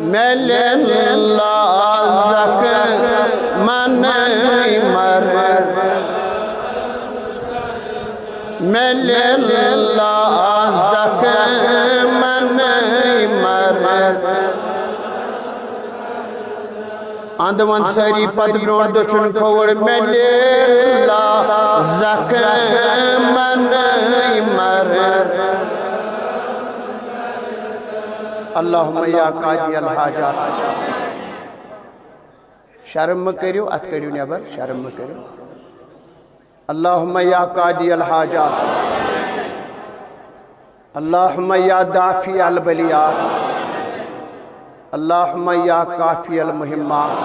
ملن لازق من مر ملن لازق من مر اندوان ساری پد برون دچن کھوڑ ملن لازق من مر اللہم یا قاضی الحاجات شرم کریو ات کریو نیبر شرم کریو اللہم یا قاضی الحاجات اللہم یا دافی البلیات اللہم یا کافی المہمات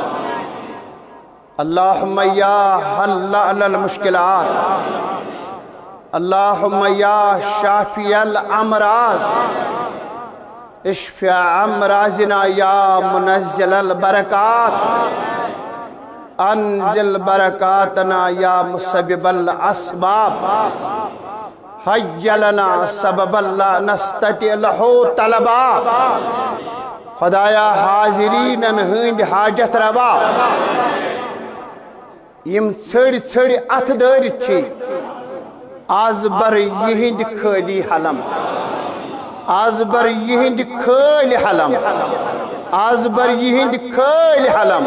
اللہم یا حل المشکلات اللہم یا شافی الامراض اشفع امراضنا یا منزل البرکات انزل برکاتنا یا مسبب الاسباب حی لنا سبب لا نستطیع لہو طلبا خدایا حاضرین ہند حاجت روا یم چھڑ چھڑ ات دار چھی آز بر یہند خالی حلم آز بر یہند خالی حلم آز بر یہند خالی حلم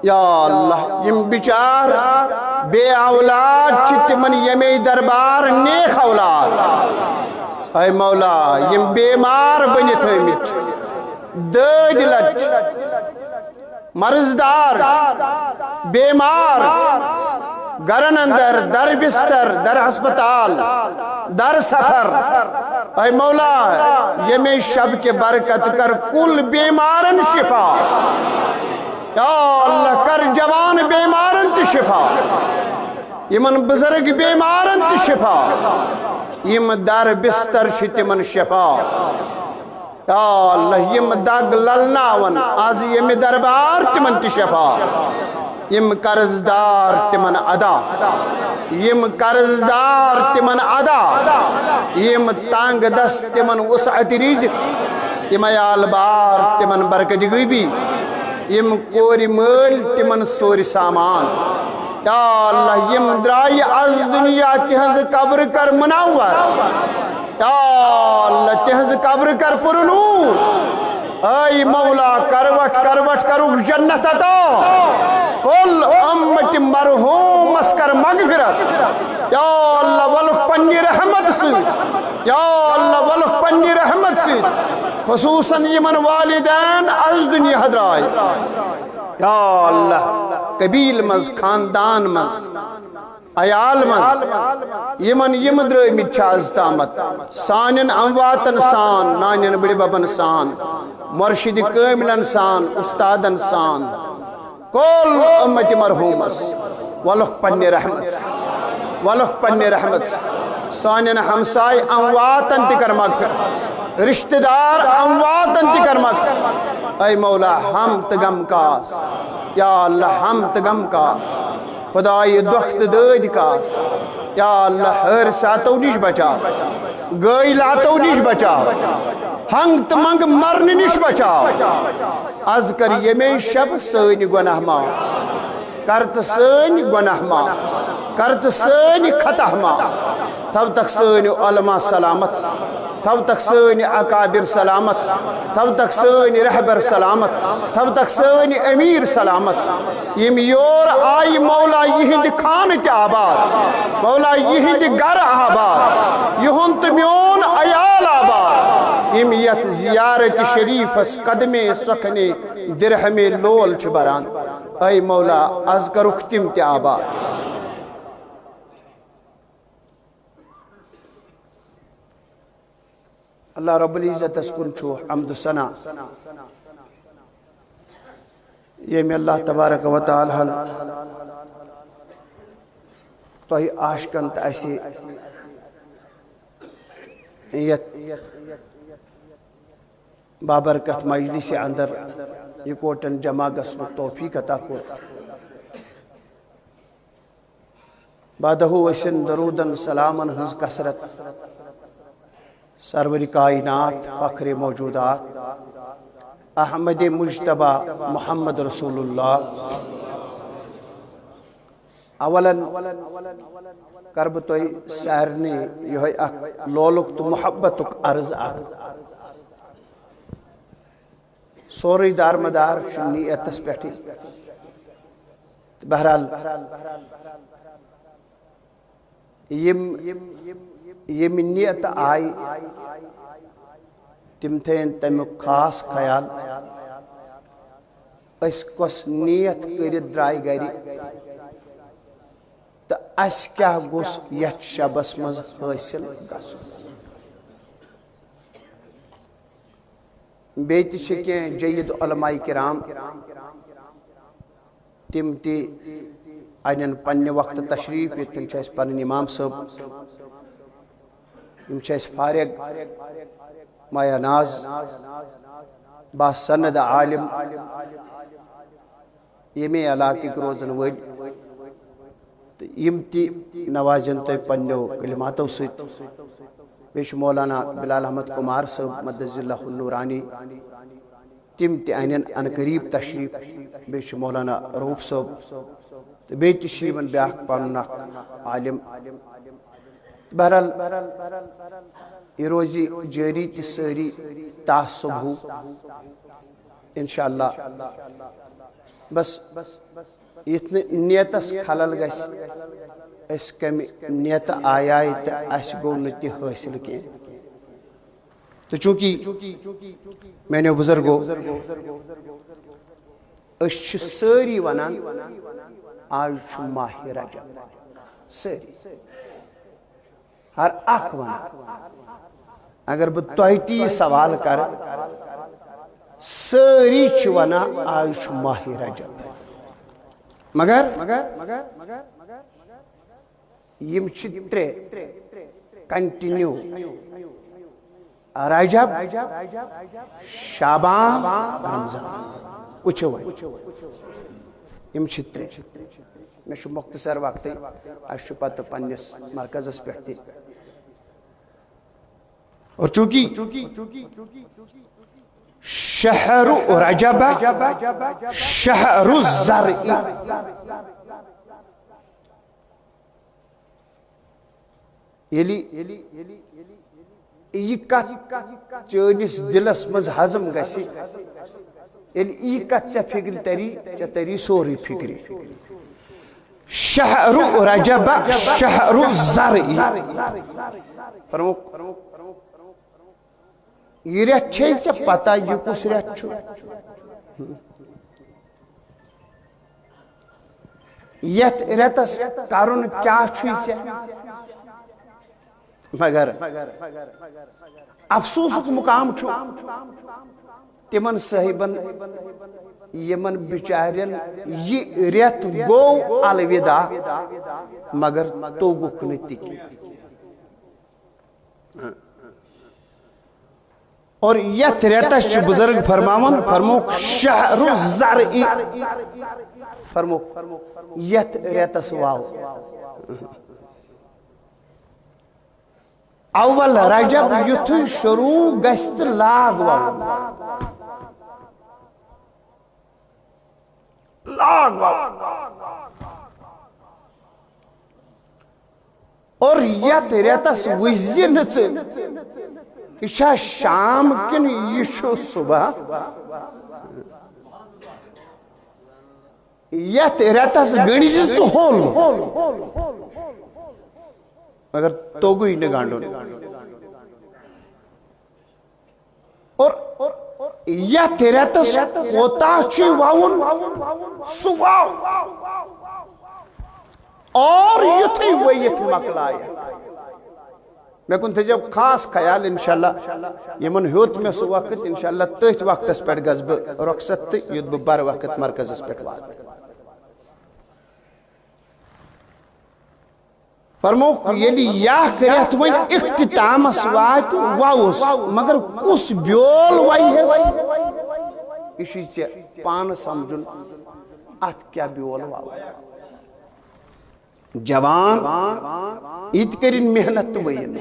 یا اللہ یم بچار بے اولاد چتمن یمی دربار نیک اولاد اے مولا یم بیمار بنت ہمت دد لچ مرضدار بیمار گرن اندر در بستر در ہسپتال در سفر اے مولا یمی شب کے برکت کر کل بیمارن شفا یا اللہ کر جوان بیمارن تی شفا یمن بزرگ بیمارن تی شفا یم در بستر شتمن شفا یا اللہ یم دگ للناون آز یم دربار تمن تی شفا یم قرضدار تمن ادا یم قرضدار تمن ادا یم تانگ دست تمن وسعت رزق یم عیال بار تمن برکت غیبی یم کوری مل تمن سوری سامان یا اللہ یم درائی از دنیا تہز قبر کر منور یا اللہ تہز قبر کر پر نور اے مولا کروٹ کروک جنت عطا کل امت مرحوم اسکر مغفرت یا اللہ ولخ پنی رحمت سے یا اللہ ولخ پنی رحمت سے خصوصاً یمن والدین از دنیا حدرائی یا اللہ قبیل مز خاندان مز عیال مز یمن یم درامت چھاز تامت سانن امواتن سان نانین بڑی ببن سان مرشد کاملن سان استادن سان کل امت مرحومس ولخ پنی رحمت ولخ پنی رحمت سانن ہمسائی امواتن تکر مغفر رشتہ دار امواتن تکر مغفر اے مولا ہم تغم کاس یا اللہ ہم تغم کاس خدای دخت دید کاس یا اللہ ہر ساتو نش بچا گئی لاتو نش بچا ہنگ تمنگ مرن نش بچا از کر یمی شب سینی گناہ ما کرت سینی گناہ ما کرت سینی خطہ ما تب تک سینی علماء سلامت تب تک سینی اکابر سلامت تب تک سینی رہبر سلامت تب تک سینی امیر سلامت یم یور آئی مولا یہند خانت آباد مولا یہند گر آباد یہن تمیون عیال آباد یم یت زیارت شریف اس قدم سخن درہم لول چھ بران اے مولا از کرک تم تی آباد اللہ رب العزت اسکن چھو حمد و ثنا یہ میں اللہ تبارک و تعالی تو ہی آشکنت ایسی بابرکت مجلس اندر یہ کوٹن جمع گسن توفیق عطا کو بعدہو اسن درودن سلامن ہنز کسرت سرور کائنات فخر موجودات احمد مجتبہ محمد رسول اللہ اولاً کرب تو سارنی یہ لولک تو محبتک عرض سوری دار مدار نیتس پیٹھی بہرحال یم نیت آئی تم تھین تمیک خاص خیال اس کس نیت کرت درائی گری تو اس کیا گوس یت شبس مز حاصل گسن بیتی چھکیں جید علماء کرام تم تی اینن پنی وقت تشریف یتن چھس پنن امام صاحب یم چھس فارغ مایا ناز با سند عالم یمی علاقی روزن ود یم تی نوازن تو پنیو کلماتو ست بیش مولانا بلال احمد کمار صاحب مدد اللہ النورانی تم تی اینن ان قریب تشریف بیش مولانا روف صاحب بیت شریفن بیاک پاننا عالم بہرحال یہ روزی جاری تی ساری تعصب ہو انشاءاللہ بس اتنے نیتس خلل گس اس کمی نیت آیائی تا اس گو نتی حاصل کی تو چونکہ میں نے بزرگو اس ساری ونان آج ماہ رجب ساری ہر اک ونان اگر بتوائیتی سوال کر ساری چوانا آج ماہ رجب مگر یم چترے کنٹینیو رجب شعبان رمضان وچھوئی یم چترے میں شو مختصر وقت اشو پت پنیس مرکز اس پہتی اور چونکہ شہر رجب شہر الزرع یلی یہ کت چونس دلس مز ہضم گسی یلی یہ کت چا فکر تری سوری فکری شہر رجب شہر الزرع فرموک یہ ریت چھے سے پتا یہ کس ریت چھو یت ریتس کارون کیا چھوئی سے مگر افسوس کو مقام چھو تمن صاحبن یمن بچارین یہ ریت گو الوداع مگر تو گوک نتی کی اور یت ریتس چھ بزرگ فرماون فرموک شہر الزرع فرموک یت ریتس واو اول رجب یتھو شروع گست لاگ واو لاگ واو اور یت ریتس وزن سے یہ شام کن یہ صبح یت ریتس گنی سے ہول مگر توگوی نگانڈو اور یت ریتس کوتا چی واؤن سواؤ اور یتھی ویت مقلایا میں کن تھے جب خاص خیال انشاءاللہ یمن ہیوت میں سو وقت انشاءاللہ تیت وقت اس پیٹ گزب رخصت تی ید ببار وقت مرکز اس پیٹ واد فرموک یلی یا کریت وین اختتام اسوات واؤس مگر کس بیول وائی ہے اسی سے پان سمجھن ات کیا بیول واؤ جوان ایت کرین محنت وین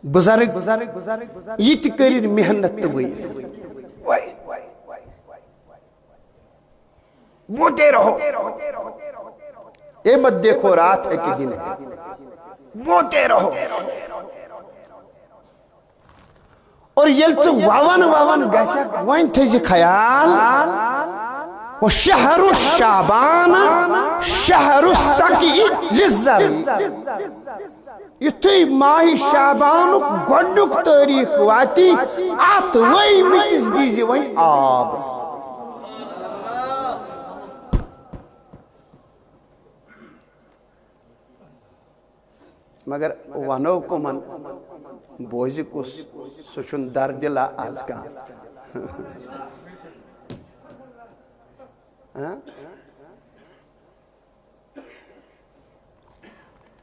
بزرگ ایت کرین محنت وین بوتے رہو، یہ مت دیکھو رات ہے کہ دن ہے، بوتے رہو۔ اور یل ژٕ وون وون گژھکھ وۄنۍ تھٲیزِ خیال وشہر الشعبان شہر السقی للزرع، یتھُے ماہ شعبانُک گۄڈنیُک تٲریٖخ واتی اتھ ؤہمِتِس دیٖزِ وۄنۍ آب۔ مگر ونو کمن بوزِ کُس سُہ چھُنہٕ دردِلا آز کانٛہہ۔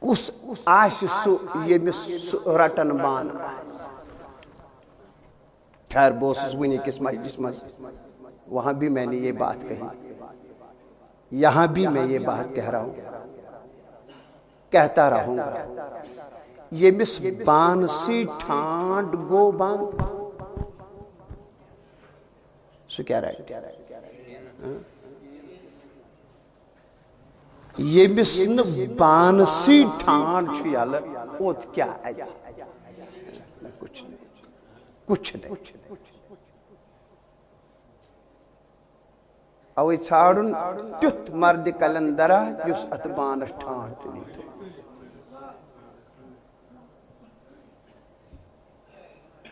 کُس آسہِ سُہ ییٚمِس سُہ رٹن بان آسہِ۔ خیر بہٕ اوسُس وٕنہِ أکِس مجلس منٛز، وہاں بھی میں نے یہ بات کہی، یہاں بھی میں یہ بات کہہ رہا ہوں، کہتا رہوں گا، ییٚمِس بانسٕے ٹھانڈ گوٚو بنٛد سُہ کیٛاہ رٹہِ؟ ییٚمِس نہٕ بانسٕے ٹھانڈ چھُ یلہٕ اوٚت کیٛاہ اَژِ؟ کچھ نہیں، کچھ نہیں۔ اوے ژھانڈُن تیُتھ مرد کلندرا یُس اتھ بانس ٹھانڈ تُلہِ۔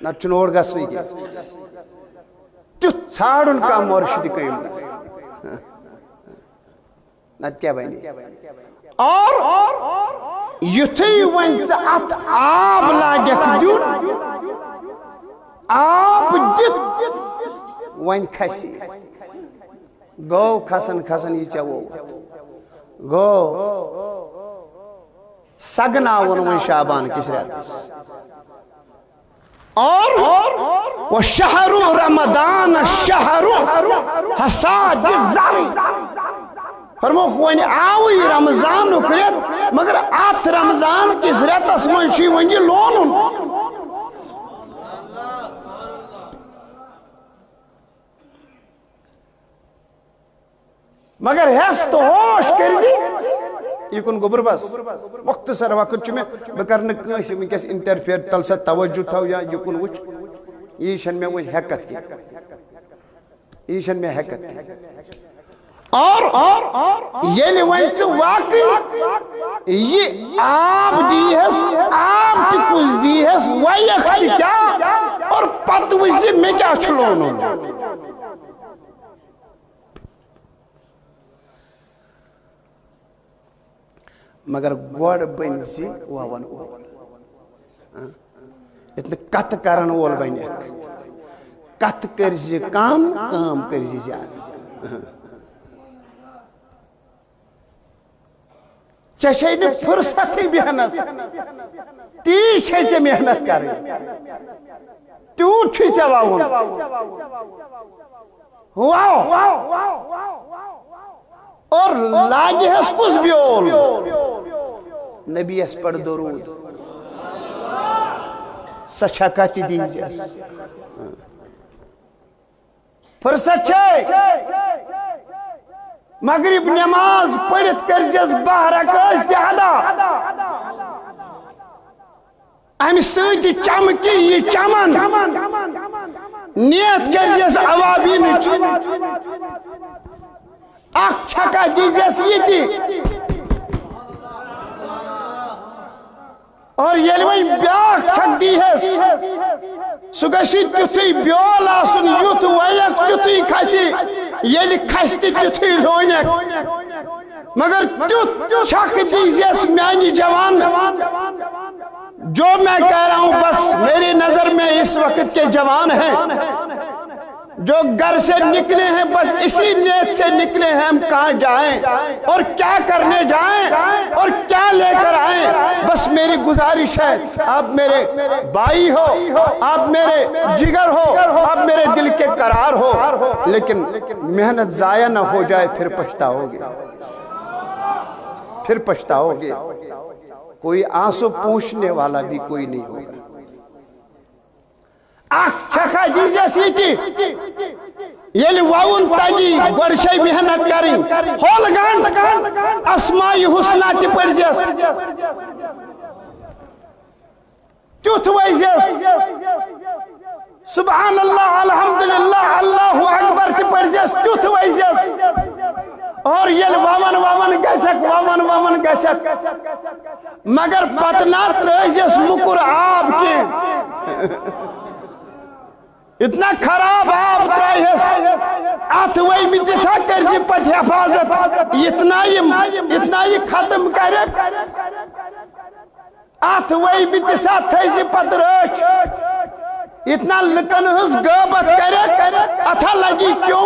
نتہٕ چھُنہٕ اور گژھنٕے کینٛہہ، تیُتھ ژھانڈُن کانٛہہ مرشد قٲیِم نتہٕ کیٛاہ بنہِ؟ اور یُتھُے وۄنۍ ژٕ اتھ آب لاگکھ دیُن، آب دِتھ وۄنۍ کھسہِ، گوٚو کھسن کھسن یہِ ژےٚ ووٚت، گوٚو سگناوُن وۄنۍ شعبان کِس رٮ۪تس۔ اور وشہر رمضان شہر حصاد الزرع، فرموکھ وۄنۍ آوٕے رمضانُک رٮ۪تھ مگر اتھ رمضان کِس رٮ۪تس منٛز چھُے وۄنۍ یہِ لونُن۔ مگر ہیس تو ہوش کرزِ یہ کن گوبر بس مختصر وقت چھُ مےٚ بہٕ کرٕ نہٕ کٲنٛسہِ وٕنکٮ۪س انٹرفیئر تل سا توجہ تھاو یا یہِ کُن وٕچھ، یہِ چھنہٕ مےٚ وۄنۍ ہٮ۪کتھ کینٛہہ، یہِ چھنہٕ مےٚ ہٮ۪کتھ کینٛہہ۔ اور ییٚلہِ وۄنۍ ژٕ واقعی یہِ آب دیٖہس، آب تہِ کُس دیٖہس، وَیَکھ تہِ کیٛاہ، اور پتہٕ وٕچھ زِ مےٚ کیٛاہ چھُ لونُن۔ مگر گۄڈٕ بنہِ زِ وون وول، ییٚتہِ نہٕ کتھٕ کرن وول بنیکھ، کتھٕ کٔرزِ کم، کٲم کٔرزِ زیادٕ۔ ژےٚ چھے نہٕ فرصتھٕے بیہنس، تی چھے ژےٚ محنت کرٕنۍ، تیوٗت چھُے ژےٚ ووُن، وو اور لاگہس کُس بیول؟ نبیس پڑھ درود، سۄ چھا کتہِ دیٖزٮ۪س، فرصت چھے، مغرب نماز پڑھِتھ کرزٮ۪س 12 رکعت تہِ ادا، امہِ سۭتۍ چمکہِ یہِ چمن، نیت کرزٮ۪س عوابینٕچ، اکھ چھکا دیٖزٮ۪س یِتہِ، اور ییٚلہِ وۄنۍ بیٛاکھ چھکھ دیٖہس سُہ گژھِ تیُتھُے بیول آسُن یُتھ وَیَکھ تیُتھُے کھسہِ، ییٚلہِ کھسہِ تہِ تیُتھُے لونیکھ، مگر تیُتھ چھکھ دیٖزٮ۪س میانہِ جوان، جو میں کہہ رہا ہوں بس میری نظر میں اس وقت کے جوان ہیں جو گھر سے نکلے ہیں بس اسی نیت سے نکلے ہیں ہم کہاں جائیں اور کیا کرنے جائیں اور کیا لے کر آئیں، بس میری گزارش ہے آپ میرے بھائی ہو، آپ میرے جگر ہو، آپ میرے دل کے قرار ہو، لیکن محنت ضائع نہ ہو جائے، پھر پچھتاؤ گے، پھر پچھتاؤ گے، کوئی آنسو پوچھنے والا بھی کوئی نہیں ہوگا۔ اکھ چھکا دیٖزٮ۪س یِتہِ، یل وون تگی گوڑشے محنت کریں ہول گھنٹ اسماء حسنہ تہ پڑھزیس تیوتھ ویزیس سبحان اللہ الحمدللہ اللہ اکبر تہ پڑھزیس تیوتھ ویزیس اور یل وون گسک مگر پتنا ترزیس مکر آب کی اتنا خراب آب ترائیس ات ویمی تسا کرزی پت حفاظت اتنا یہ ختم کرک ات ویمی تسا تھیزی پت رچ اتنا لکن ہز غیبت کرک اتھا لگی کیوں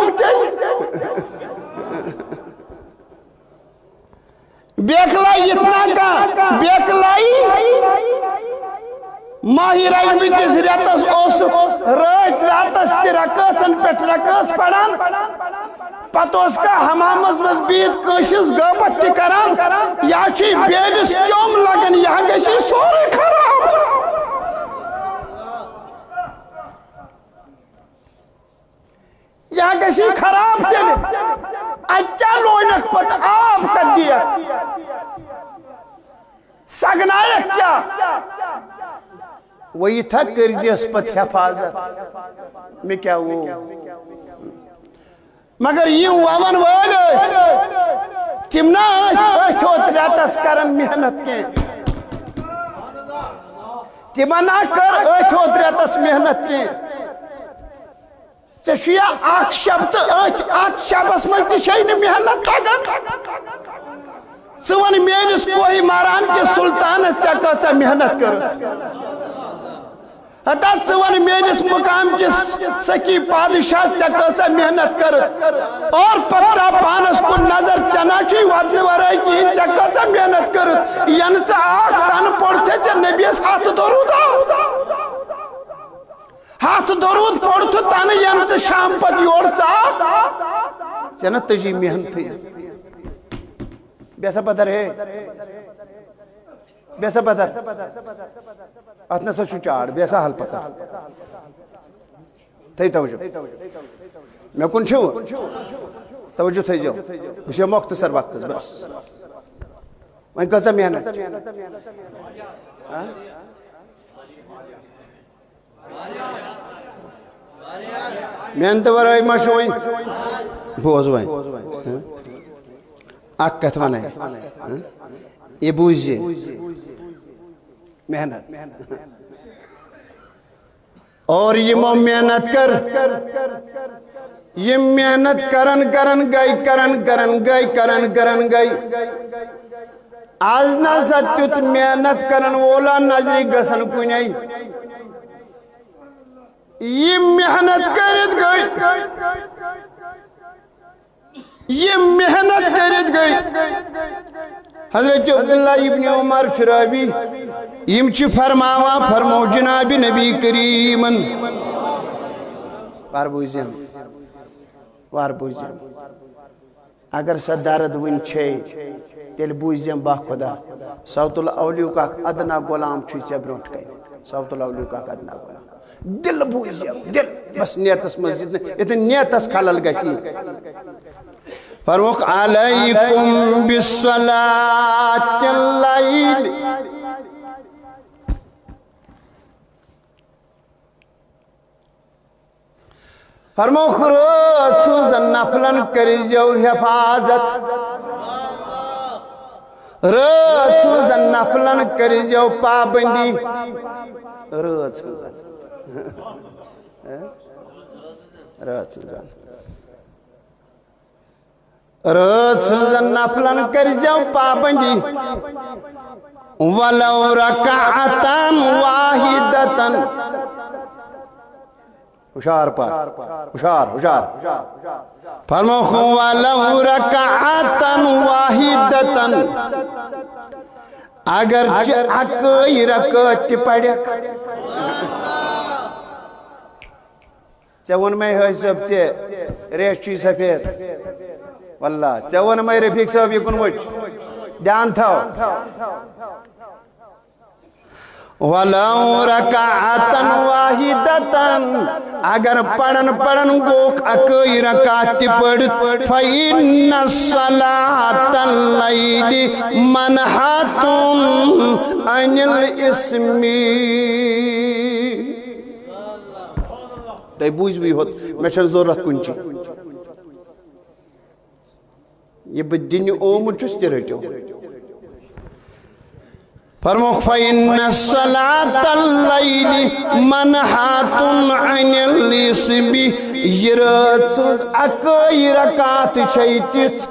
بیکلائی اتنا کا بیکلائی ماہی رجبی کس ریتس اوسک رات راتس ترکاچن پیٹ رکاس پڑان پتوس کا ہمامز وز بیت کشس غیبت تی کران یا چی بیلس کیوم لگن یا گشی سوری خراب یا گشی خراب چلے اج کیا لوئنک پت آپ کر دیا سگنائک کیا وہی تھا کرجیس پت حفاظت میں کیا وہ مگر یہ وون والس تمنا ہوت راتس کرن محنت کے تمنا کر ہوت راتس محنت کے چشیا آخ شب تو آخ شبس میں تشین محنت تگن ژون میانس کوئی ماران کے سلطانس چکا محنت کرت حتی ژون میانس مقام کس سکی پادشاہ چکا محنت کرت اور پتہ پانس کو نظر چناچی واتن ورائی کی چکا محنت کرت ین چا آخ تن پڑھتے چا نبیس ہاتھ درود ہاتھ درود پڑھتے تن ین چا شام پت یوڑ چا چنا تجی محنت ہے بیسا پتر ہے بیسا پتر اتنا سا چاڑ بیسا حل پتر تھی توجہ میں کن چھو توجہ تھی جو بشی مختصر وقت بس وہیں کسا محنت محنت ورائی ما شوئیں بوز وائیں اکت ونائے یہ بوزی محنت اور یہ مو محنت کر یہ محنت کرن گئی آج نا ستیت محنت کرن وولا نظری گسن کنیئی یہ محنت کرت گئی حضرت عبداللہ ابن عمر شرابی چھ فرمو جناب نبی کریمن وار بوزیم اگر سا درد ون چھے تیل بوزیم با خدا صوت الاولیو کا ادنا غلام چھو چے برونٹ کئی صوت الاولیو کا ادنا غلام دل بوزیم دل بس نیتس مسجد اتن نیتس خلل گسی فرموک علیکم بالصلاة اللیل فرموک روز سوزن نفلن کریجو حفاظت روز سوزن نفلن کریجو پابندی روز سوزن روز سوزن نفلن کریجو پابندی ولو رکعتن واحدتن ہوشار پاک ہوشار فرموخ ولو رکعتن واحدتن اگر اکئی رکعت پڑھک چون میں ہوئی سب سے ریشی سفید واللہ چون میں رفیق صاحب یکن مجھ دھیان تھاو ولو رکعتن واحدتن اگر پڑھن گوک اکئی رکعت پڑھ فَإِنَّ الصَّلَاةَ اللَّيْلِ مَنْحَةٌ عَنِ الْإِسْمِ تُہۍ بوٗزِوٕے ہوت مےٚ چھَنہٕ ضروٗرت کُنہِ چی یہ بہٕ دِنہِ آمُت چھُس تہِ رٔٹِو فرموک فَإِنَّ الصَّلَاةَ اللَّيْلِ مَنْحَةٌ عَنِ الْإِسْمِ یہ رٲژ ہٕنٛز اکٲے رکعت چھے تِژھ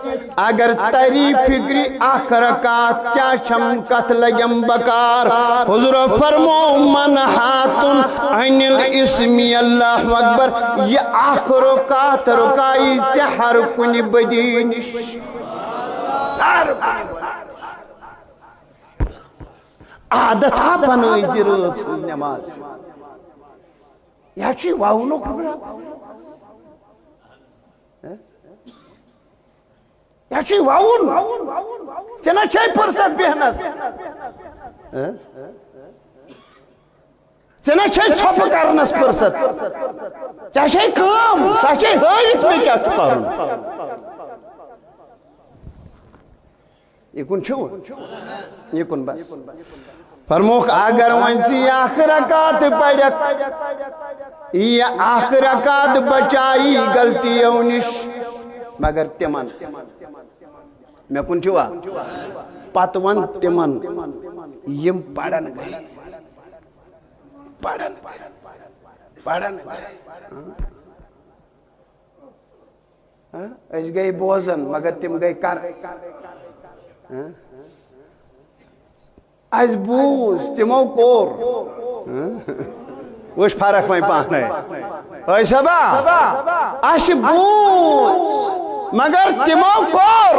اگر تری فکری اکھ رکعت کیا چھم کتھ لگیم بکار حضور فرمو منحات عن الاسم اللہ اکبر یہ اکھ رکعت رکائی ژے ہر کُنہِ بدی نش عادت ہا بنٲے زِ رٲژ ہٕنٛز نٮ۪ماز یہ چھُ واونُک یہ چھُ واوُن ژےٚ نہ چھے فرصت بیہنس ژےٚ نہ چھے ژھۄپہٕ کرنس فرصت ژےٚ چھے کٲم سۄ چھے ہٲیِتھ مےٚ کیٛاہ چھُ کرُن یِکُن چھُوٕ یِکُن بس فرموک اگر وۄنۍ ژٕ اکھ رکعت پرکھ یہ اکھ رکعت بچائی غلطیو نش مگر تمن مےٚ کُن چھُوا پتہٕ ون تمن یم پرن گٔے أسۍ گٔے بوزن مگر تِم گٔے کرن اَسہِ بوٗز تِمو کوٚر وٕچھ فرق وۄنۍ پانے أے صبا اَسہِ بوٗز مگر تِمو کوٚر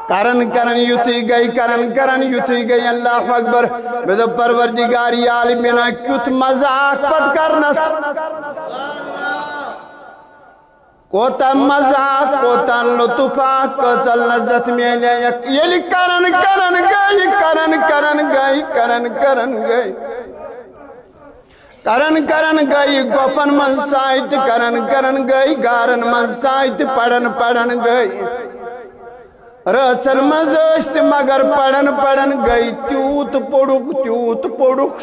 کرن یُتھُے گٔے کرن یُتھُے گٔے اللہ اکبر مےٚ دوٚپ پروردگار عالمیٖنہ کیُتھ مزاق پتہٕ کرنس کوتاہ مزاق کوتاہ لطفا کۭژاہ لذت میلیکھ ییٚلہِ کرن گٔے گۄپن منٛز ساے تہٕ کرن گٔے گارن منٛز ساے تہٕ پرن گٔے رٲژن منٛز ٲسۍ تہٕ مگر پرن گٔے تیوٗت پوٚرُکھ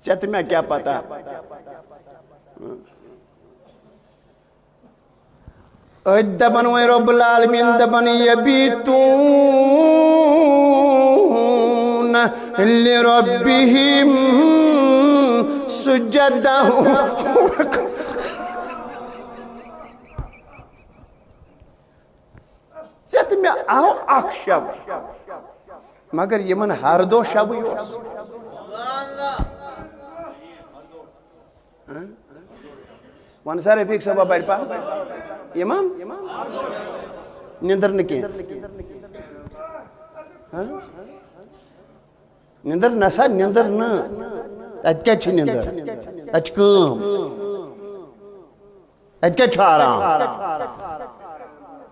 ژےٚ تہٕ مےٚ کیٛاہ پتہ أتھۍ دپن وۄنۍ رۄب العالمیٖن دپن یبیٖتوٗن لِرۄبِہِم سُجدًا ژےٚ تہٕ مےٚ آو اکھ شب مگر یمن ہر دۄہ شبٕے اوس ون سا رفیق صٲبا بڑِ پا یمن نِندٕر نہٕ کینٛہہ نِندٕر نسا نِندٕر نہٕ اتہِ کیٛاہ چھِ نِندٕر اتہِ چھِ کٲم اتہِ کیٛاہ چھُ آرام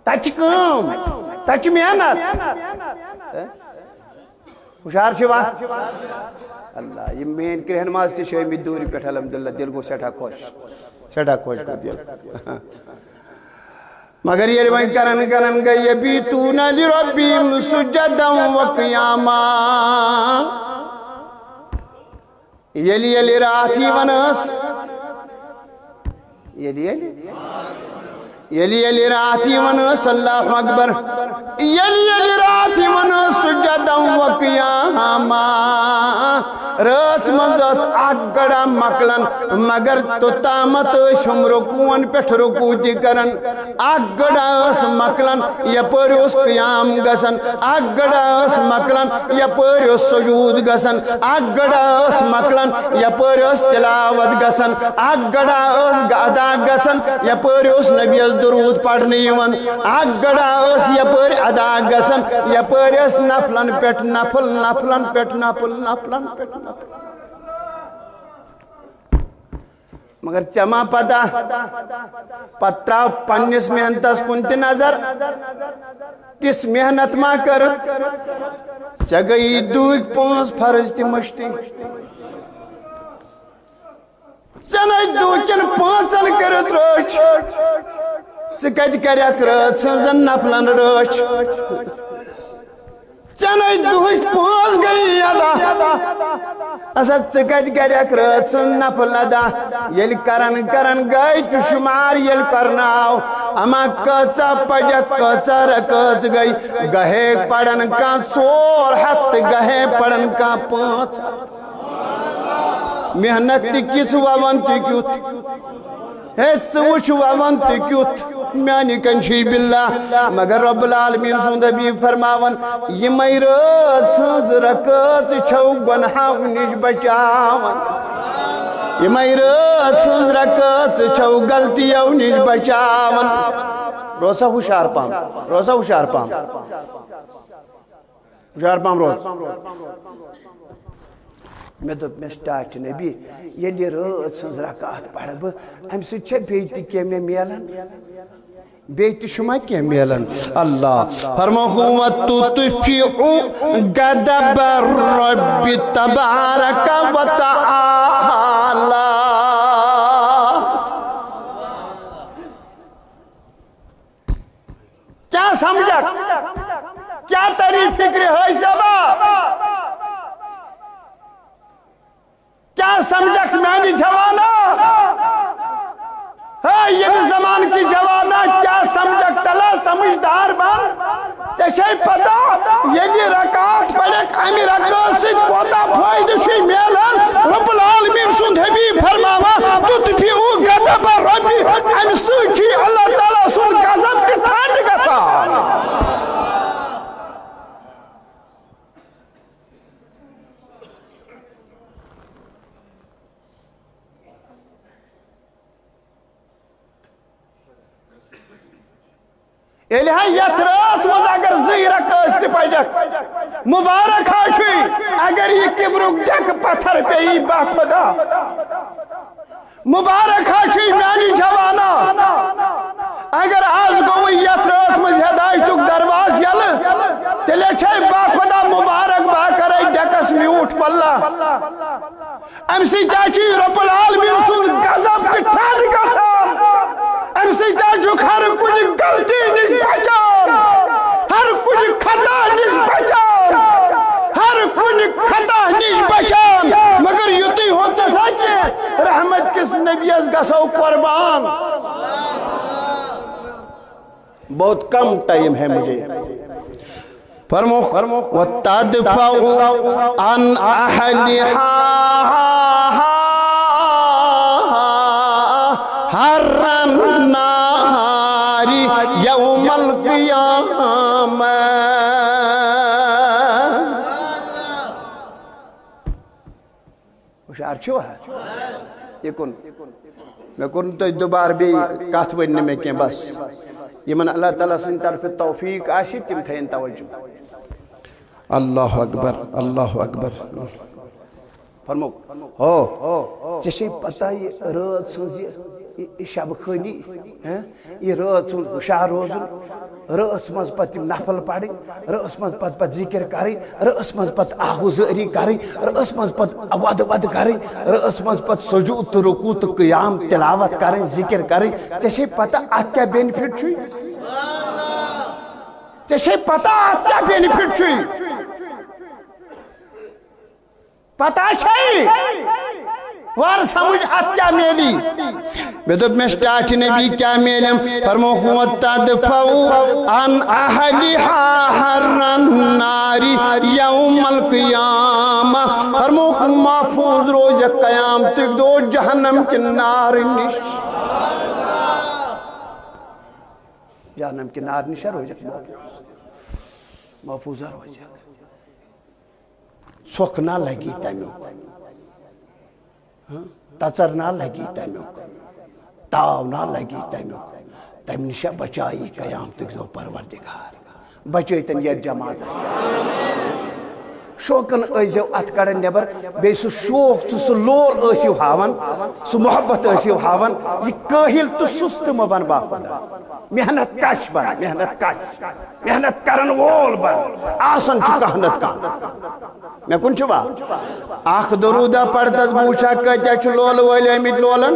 تتہِ چھِ کٲم تتہِ چھِ محنت ہُشار چھِوا اللہ یہ میٛٲنۍ کرٛہن ماز تہِ چھِ آمٕتۍ دوٗرِ پٮ۪ٹھ الحمدُاللہ دِل گوٚو سٮ۪ٹھاہ خۄش گوٚو دِل مگر ییٚلہِ وۄنۍ کرن گٔے یبیٖتوٗنَ لِرۄبِہِم سُجدًا وقیاما ییٚلہِ راتھ یِوان ٲس ییٚلہِ راتھ یِوان ٲس اللہ اکبر ییٚلہِ راتھ یِوان ٲس سُجدًا وقیاما رٲژ منٛز ٲس اکھ گڑا مۄکلان مگر توٚتامتھ ٲسۍ ہُم رکوٗعن پٮ۪ٹھ رکوٗع تہِ کران اکھ گڑا ٲس مۄکلان یپٲرۍ اوس قیام گژھان اکھ گڑا ٲس مۄکلان یپٲرۍ اوس سجوٗد گژھان اکھ گڑا ٲس مۄکلان یپٲرۍ ٲس تلاوت گژھان اکھ گڑا ٲس ادا گژھان یپٲرۍ اوس نبیَس درود پرنہٕ یِوان اکھ گڑا ٲس یپٲرۍ ادا گژھان یپٲرۍ ٲس نفلن پٮ۪ٹھ نفل مگر چما پتا پتراو پنس محنتس کنت نظر تس محنت ما کر گئی دوک 5 فرض تی مشتی چنائی دوکن 5 کرت روچ سکت کریک رت سنزن نفلن روچ چنائی دوک 5 گئی ادا اسد سکت کریک رت سن نفل ادا یل کرن گئی تو شمار یل کرناو اما کچا پجک کچا رکس گئی گہے پڑن کا 4 ہتھ گہے پڑن کا 5 محنت کس وون تی کیوت ہے چوش وون تی کیوت میانی کنشی باللہ مگر رب العالمین سند حبیب فرماون یہ مئی رات سنز رکت چھو گناہوں نش بچاون یہ مئی رات سنز رکت چھو غلطیوں نش بچاون Rusa ہوشار palm Rusa ہوشار palm ہوشار palm روز میں دوپ میں سٹارٹ نبی یہ رات سنز رکات پڑھ بہ ام سے چھے بیتی کی میں میلن بیتی شما کی میلن اللہ فرماؤ وَتُطْفِعُ غَضَبَ الرَّبِّ تَبَارَكَ وَتَعَالَى کیا سمجھا کیا تری فکر ہے سبا کیا سمجھک میں جوانا ہے یہ زمان کی جوانا کیا سمجھک تلا سمجھدار بان چشے پتا یہ رکعت پڑھے امی رکعت سے کوتا فائدہ شی میلن رب العالمین سند حبیب فرماوا تطفئ غضب الرب امی سوچی اللہ تعالیٰ سند غضب کی ٹھنڈ گسان الہا یتراس مز اگر زیرک استی پجک مبارک آشوی اگر یہ کبرک ڈک پتھر پہ با خدا مبارک آشوی میانی جوانا اگر آز گو یتراس مز ہدایتک درواز یل تلے چھے با خدا مبارک با کرے ڈکس میوٹ پلا امسی چاچی رب العالمین سن غضب کی ٹھان کا سام امسی چاچو ہر کچھ غلطی نش بچان ہر کچھ خطا نش بچان ہر کچھ خطا نش بچان مگر یوتی ہوتا سکے رحمت کس نبی از گسو قربان بہت کم ٹائم ہے مجھے فرمو وَتَدْفَعُ عَنْ أَحْلِهَا حَرَّ النَّارِ يَوْمَ الْقِيَامَةِ ہوشیار چھو ہے یہ کن میں کن تو دوبار بھی کات وننے میں کہیں بس یہ من اللہ تعالیٰ سن طرف توفیق آسی تم تھین توجہ اللہ اکبر اللہ اکبر فرمو ہو چشی پتہ یہ رات سنزی شب خانی یہ رات سن ہوشیار روزن رأس مز پت نفل پڑی رأس مز پت ذکر کری رأس مز پت آہوزری کری رأس مز پت ود کری رأس مز پت سجود تو رکوع تو قیام تلاوت کری ذکر کری چشے پتہ آت کیا بینیفٹ چھوئی چشے پتہ آت کیا بینیفٹ چھوئی پتہ چھئی وار سمجھ آت کیا میلی بیدو میں سٹاچ نبی کیا میلم فرمو وَتَدْفَعُ عَنْ أَحْلِهَا حَرَّ النَّارِ يَوْمَ الْقِيَامَةِ فرمو محفوظ روز قیام تک دو جہنم کی نار نش جہنم کی نار نش روز محفوظ روز سوکھ نہ لگی تیمیو تچر نہ لگی تیمیو تاو نہ لگی تیمیو تیم نشا بچائی قیام تک دو پروردگار بچائی تن یہ جماعت شوقن ٲسۍزیو اتھ کڑان نٮ۪بر بیٚیہِ سُہ شوق تہٕ سُہ لول ٲسِو ہاوان سُہ محبت ٲسِو ہاوان یہِ کٲہِل تہٕ سُستہٕ مہ بن باخُدا محنت کش بن محنت کش محنت کرن وول بن آسان چھُ کانٛہہ نتہٕ کانٛہہ مےٚ کُن چھُوا اکھ درودہ پرتس بہٕ وٕچھا کۭتیاہ چھِ لولہٕ وٲلۍ آمٕتۍ لولن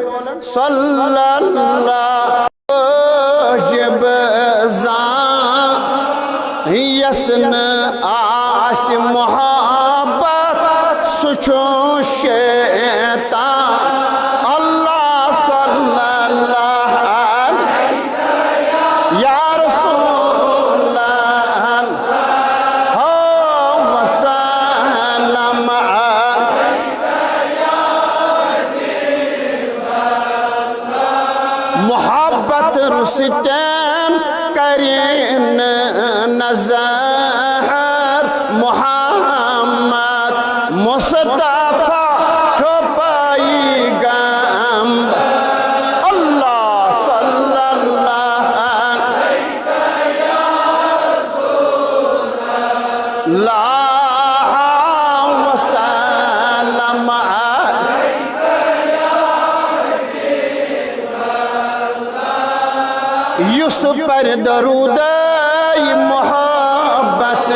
صلی اللہ جب زان یس نہٕ آسہِ محبت سُہ چھُ شیطان اللہ صلی اللہ یا رسول اللہ وسلم محبت رستین کرین نظر محمد مصطفیٰ چھپائی گم اللہ صلی اللہ وسلم یُس پر درود محبت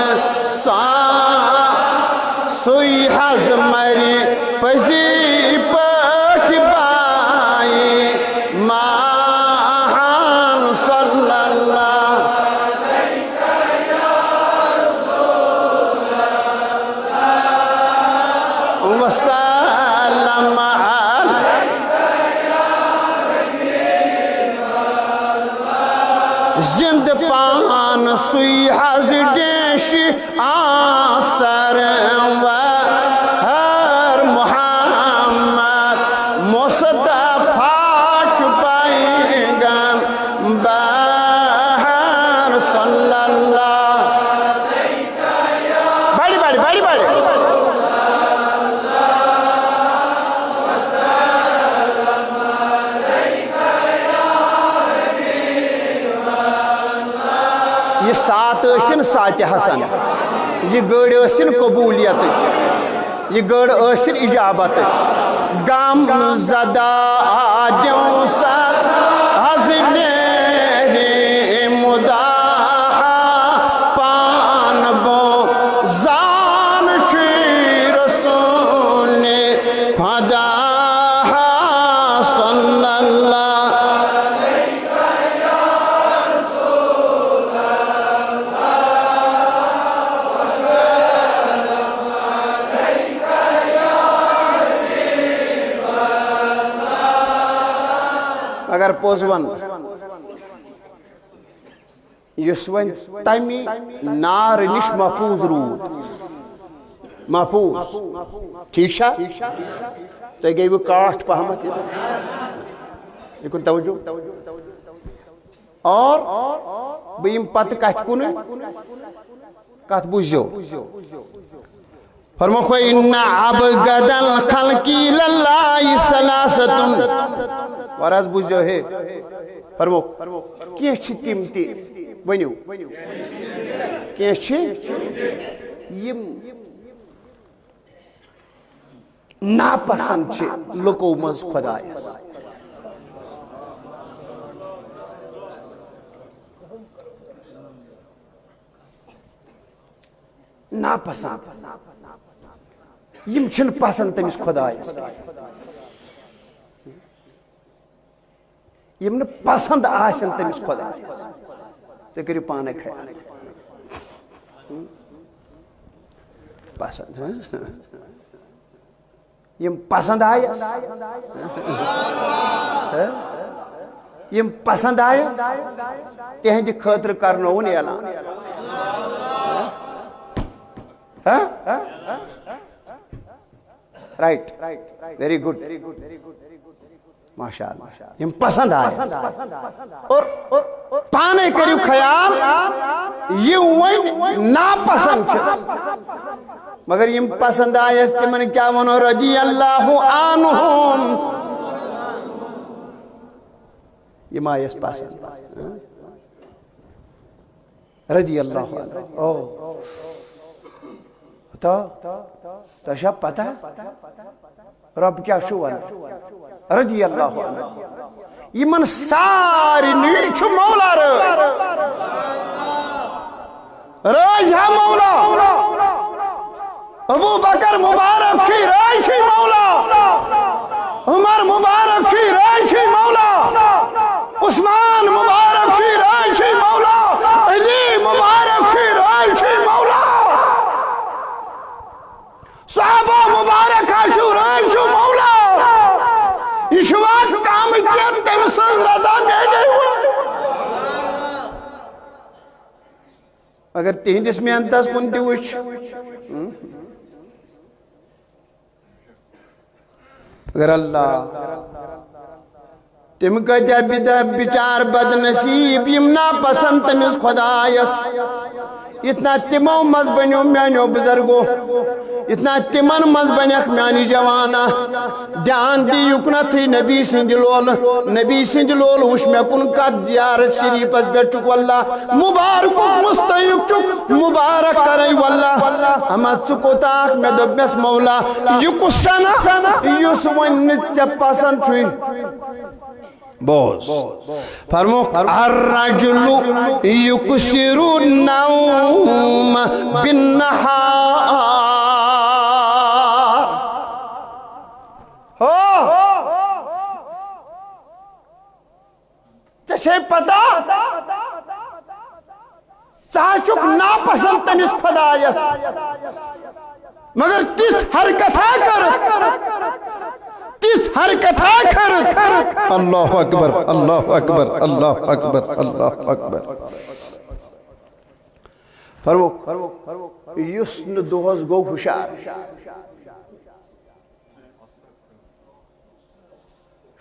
سان سُے حظ مری پٔزی پٲٹھۍ بائی ماہان صلی اللہ وسلم زند پان سُے حظ ڈیش آسر ہر محمد مصطفیٰ چھپائی گم بہر صلی اللہ بڑی بڑی بڑی بڑی یہ سات ٲسِن ساتہِ حسن یہ گٔڑ ٲسِن قبولیتٕچ یہ گٔڑ ٲسِن اجابتٕچ غم زدہ دِوسَت حظ نیرِ مُداح پان بو زان چھُ رسول خدا صلی اللہ اگر پوز ون یُس وۄنۍ تمہِ نار نِش محفوظ روٗد محفوظ ٹھیٖک چھا تۄہہِ گٔیوٕ کاٹھ پہمتھ یہِ کُن توجہ اور بہٕ یِمہٕ پتہٕ کتھِ کُنہٕ کتھ بوٗزِو فرموکھ وَإِنَّ عَبْدَ الْخَلْقِ لِلَّهِ ثَلَاثَةٌ اور آز بوٗزِو ہے فرموکھ کینٛہہ چھِ تِم تہِ ؤنِو کینٛہہ چھِ یِم ناپسنٛد چھِ لُکو منٛز خۄدایس ناپسنٛد یِم چھِنہٕ پسنٛد تٔمِس خۄدایس یِم نہٕ پسنٛد آسن تٔمِس خۄدایس تُہۍ کٔرِو پانے خیال پسنٛد یِم پسنٛد آیس یِم پسنٛد آیس تِہنٛدِ خٲطرٕ کرنووُن اعلان رائٹ ویری گڈ ماشاء اللہ یم پسند آئے اور پانے کریو خیال یہ وین ناپسند چھس مگر یم پسند آئے تمن کیا ونو رضی اللہ عنہم یم آئے پسند رضی اللہ عنہ تو شب پتہ رب کیا شو رضی اللہ عنہ یمن ساری نیچ مولا راج ہے مولا ابو بکر مبارک شی راج شی مولا عمر مبارک شی راج شی مولا عثمان مبارک شی راج شی مولا علی مبارک شی راج شی مولا صحابہ مبارک شو راج شو مولا یہ شوات کام کیا تمسز رضا میں نہیں ہوا اگر تہندس میں انتس کنتی وچ اگر اللہ تم کہتے بچار بد نصیب یمنا پسند تمس خدایس اتنا تمو مز بنیو میانیو بزرگو اتنا تمن مز بنیک میانی جوانا دھیان دی یکنتھی نبی سند لول وش میں کن قد زیارت شریف اس بیٹھک واللہ مبارک مستیق چک مبارک کرائی واللہ اما چکو تاک میں دبیس مولا یکو سنا یس ونت سے پسند چھوئی بوز فرمو الرجل یکسر النوم بالنہار چشے پتا چاچک ناپسند تمس خدایس مگر تس حرکت کر اللہ اکبر اللہ اکبر اللہ اکبر اللہ اکبر فرمو یسن دوہز گو خوشار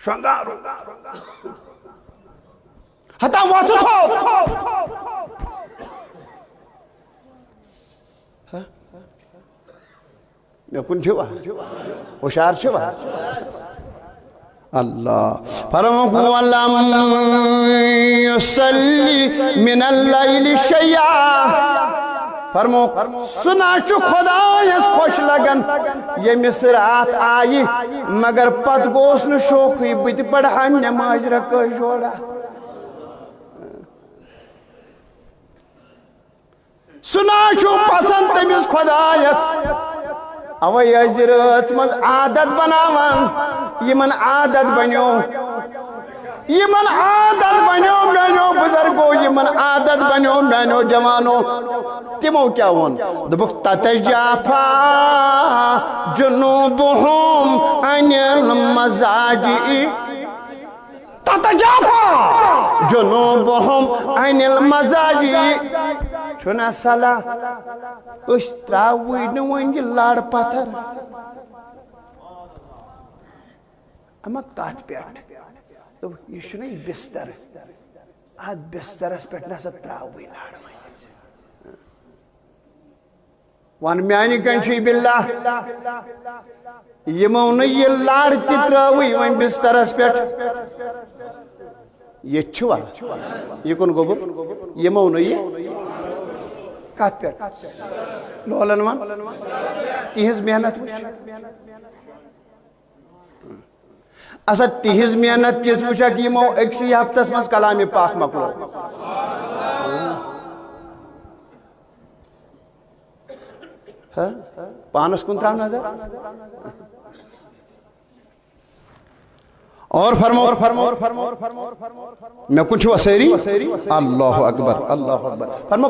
شنگارو ہتا واتو تھو میں کن چھوا ہوشار چھوا اللہ فرمو وَلَمْ يُسَلِّ مِنَ اللَّيْلِ شَيْعَا فرمو سنا چو خدایس خوش لگن یہ مصرات آئی مگر پت گوس نو شوقی بیت پڑھا نماز رکھا جوڑا سنا چو پسند تمیز خدایس اوہ ازرات مز عادت بناوان یمن عادت بنیو میانو بزرگو یمن عادت بنیو میانو جوانو تیمو کیا ہون دبک تتجافا جنوبهم عن المزاجی تتجافا جنوبهم عن المزاجی چھنا صلاح اس تراوی نوانگی لار پاتھر اما کات پیٹ یہ چھنی بستر آد بستر اس پیٹ نسا تراوی لار وان میانی کنچی باللہ یہ مونی یہ لار تی تراوی وان بستر اس پیٹ یہ چھوا یہ کن گوبر یہ مونی یہ کات پیٹ لولن وان تیہز محنت اصلا تیہز محنت کیس پوچھا کہ مو ایک سی ہفتہ مز کلام پاک مکلو پانس کن ترام نظر اور فرمو میں کچھ وسیری اللہ اکبر اللہ اکبر فرمو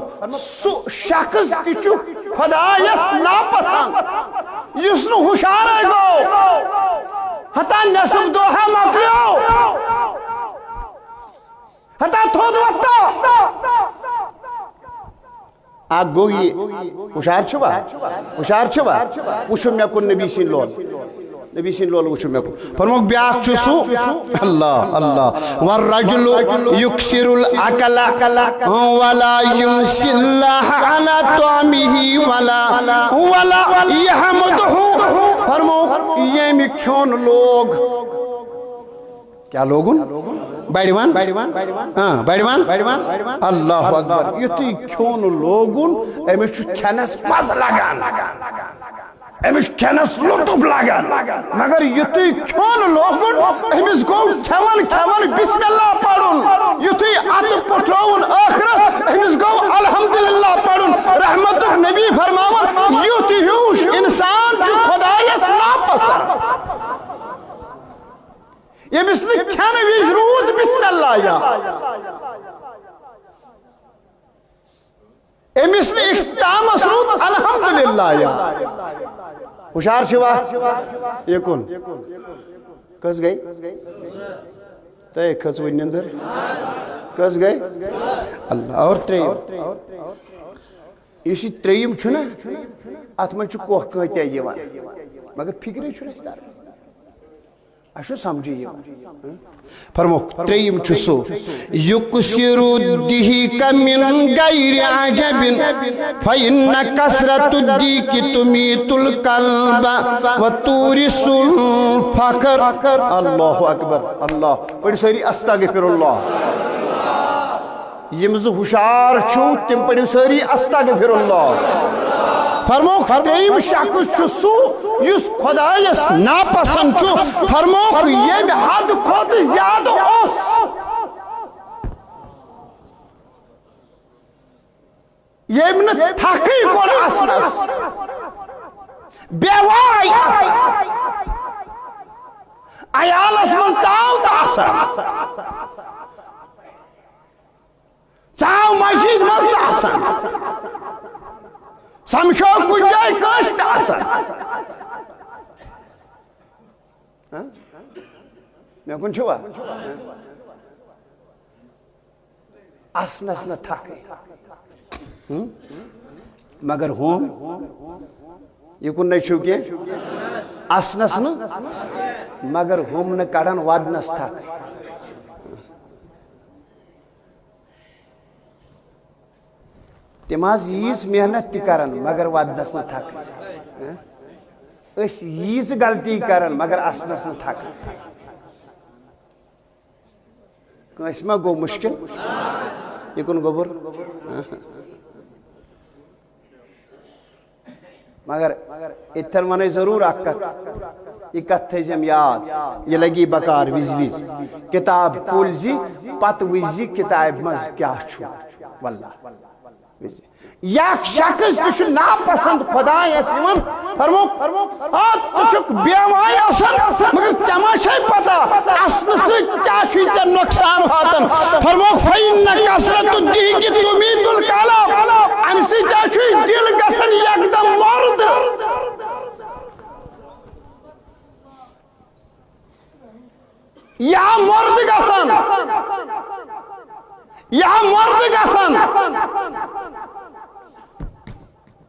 شخص تیچو خدایس ناپسند یسنو ہوشار ہے گو ہتا نصب دوہا مکلیو ہتا تھود وقتا آگ گو یہ ہوشار چھوا وشو میں کن نبی سین لول وچھو میں کو فرموک بیاک چسو اللہ اللہ والرجل یکسر الاکل ولا یمسی اللہ علی طعمه ولا یحمدہ فرموک یہ مکھون لوگ کیا لوگن بڑوان اللہ اکبر یتھی کھون لوگن امس کھینس مزہ لگان امس کھینس لطف لگان مگر یتھی کھون لوگن امس گو کھون بسم اللہ پڑھن یتھی ات پٹھرون آخرس امس گو الحمدللہ پڑھن رحمت نبی فرماون یتھی ہیوش انسان جو خدایس ناپسند یمس کھین وز رود بسم اللہ یا امس اختتامس رود الحمدللہ یا ہوشار چھوا یہ کن کس گئی تے کھسوی نندر کس گئی اللہ اور تریم اسی تریم چھنا اتمن چھ کوہ کہتے یوان مگر فکر چھنا ستار اشو سمجھیے فرموک تریم چھسو یکسر الدہیک من غیر عجب فإن کسرت الدیک تمیت القلب وتورث الفقر اللہ اکبر اللہ پڑھ ساری استغفر اللہ یم زو ہوشار چھو تم پڑھ ساری استغفر اللہ فرموک تریم شخص چھسو یس خدایس ناپسند چھو فرموک یم حد کھوت زیادہ اس یم نہ تھکی کول اسنس بیوائی اسن عیالس من ژاو تہ اسن ژاو مسجد مز تہ اسن سمکھو کن جائے کانس تہ آسان میں کن چھوا اسنس نہ تھکے مگر ہوم یہ کن نہیں چھو کے اسنس نہ مگر ہوم نہ کڑن ودنس تھک تماز ییز محنت تی کرن مگر ودنس نہ تھک اس ییز غلطی کرن مگر اسنس نہ تھک کس ما گو مشکل یہ کن گوبر مگر اتھر منہ ضرور اکت یہ کت تھیزم یاد یہ لگی بکار وز وز کتاب کھول زی پت وزی کتاب مز کیا چھو واللہ یک شخص تشو ناپسند خدای اسیون فرموک تشک بیوائی اسن مگر چماشای پتا اسن سے کیا چھوئی چا نقصان ہاتن فرموک فَإِنَّ کسرت الدِّیکی تُمِیدُ الْقَلَبِ ام سے کیا چھوئی دل گسن یک دم مرد یا مرد گسن یا مرد گسن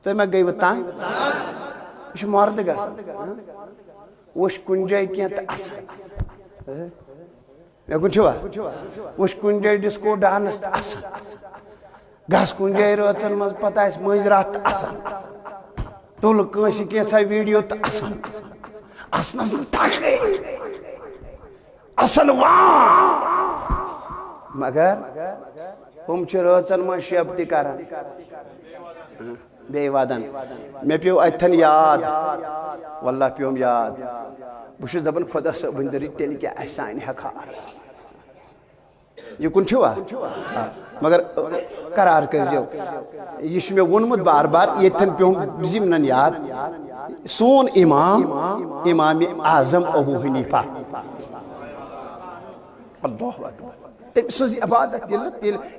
تو میں گئی بتائیں یہ مرد گسن وش کنجائی کیا تا اسن میں کن چھوا وش کنجائی ڈسکو ڈانس تا اسن گس کنجائی روچن مز پتہ اس مجرات تا اسن تول کنسی کیا سا ویڈیو تا اسن اسن تاکے اسن وان مگر ہم چھ روچن مز شیبتی کرن بے وادن میں پیو اتھن یاد واللہ پیوم یاد بشو دبن خدا سبندری تیلی کیا احسان حقار یہ کن چھوا مگر قرار کر جو یہ میں ونمت بار بار یہ اتھن پیوم زمنن یاد سون امام اعظم ابو حنیفہ اللہ اکبر تم سوزی عبادت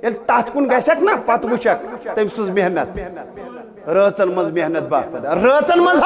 یل تات کن گیسک نا پت وچک تم سوز محنت رچن مز محنت باپ رچن مز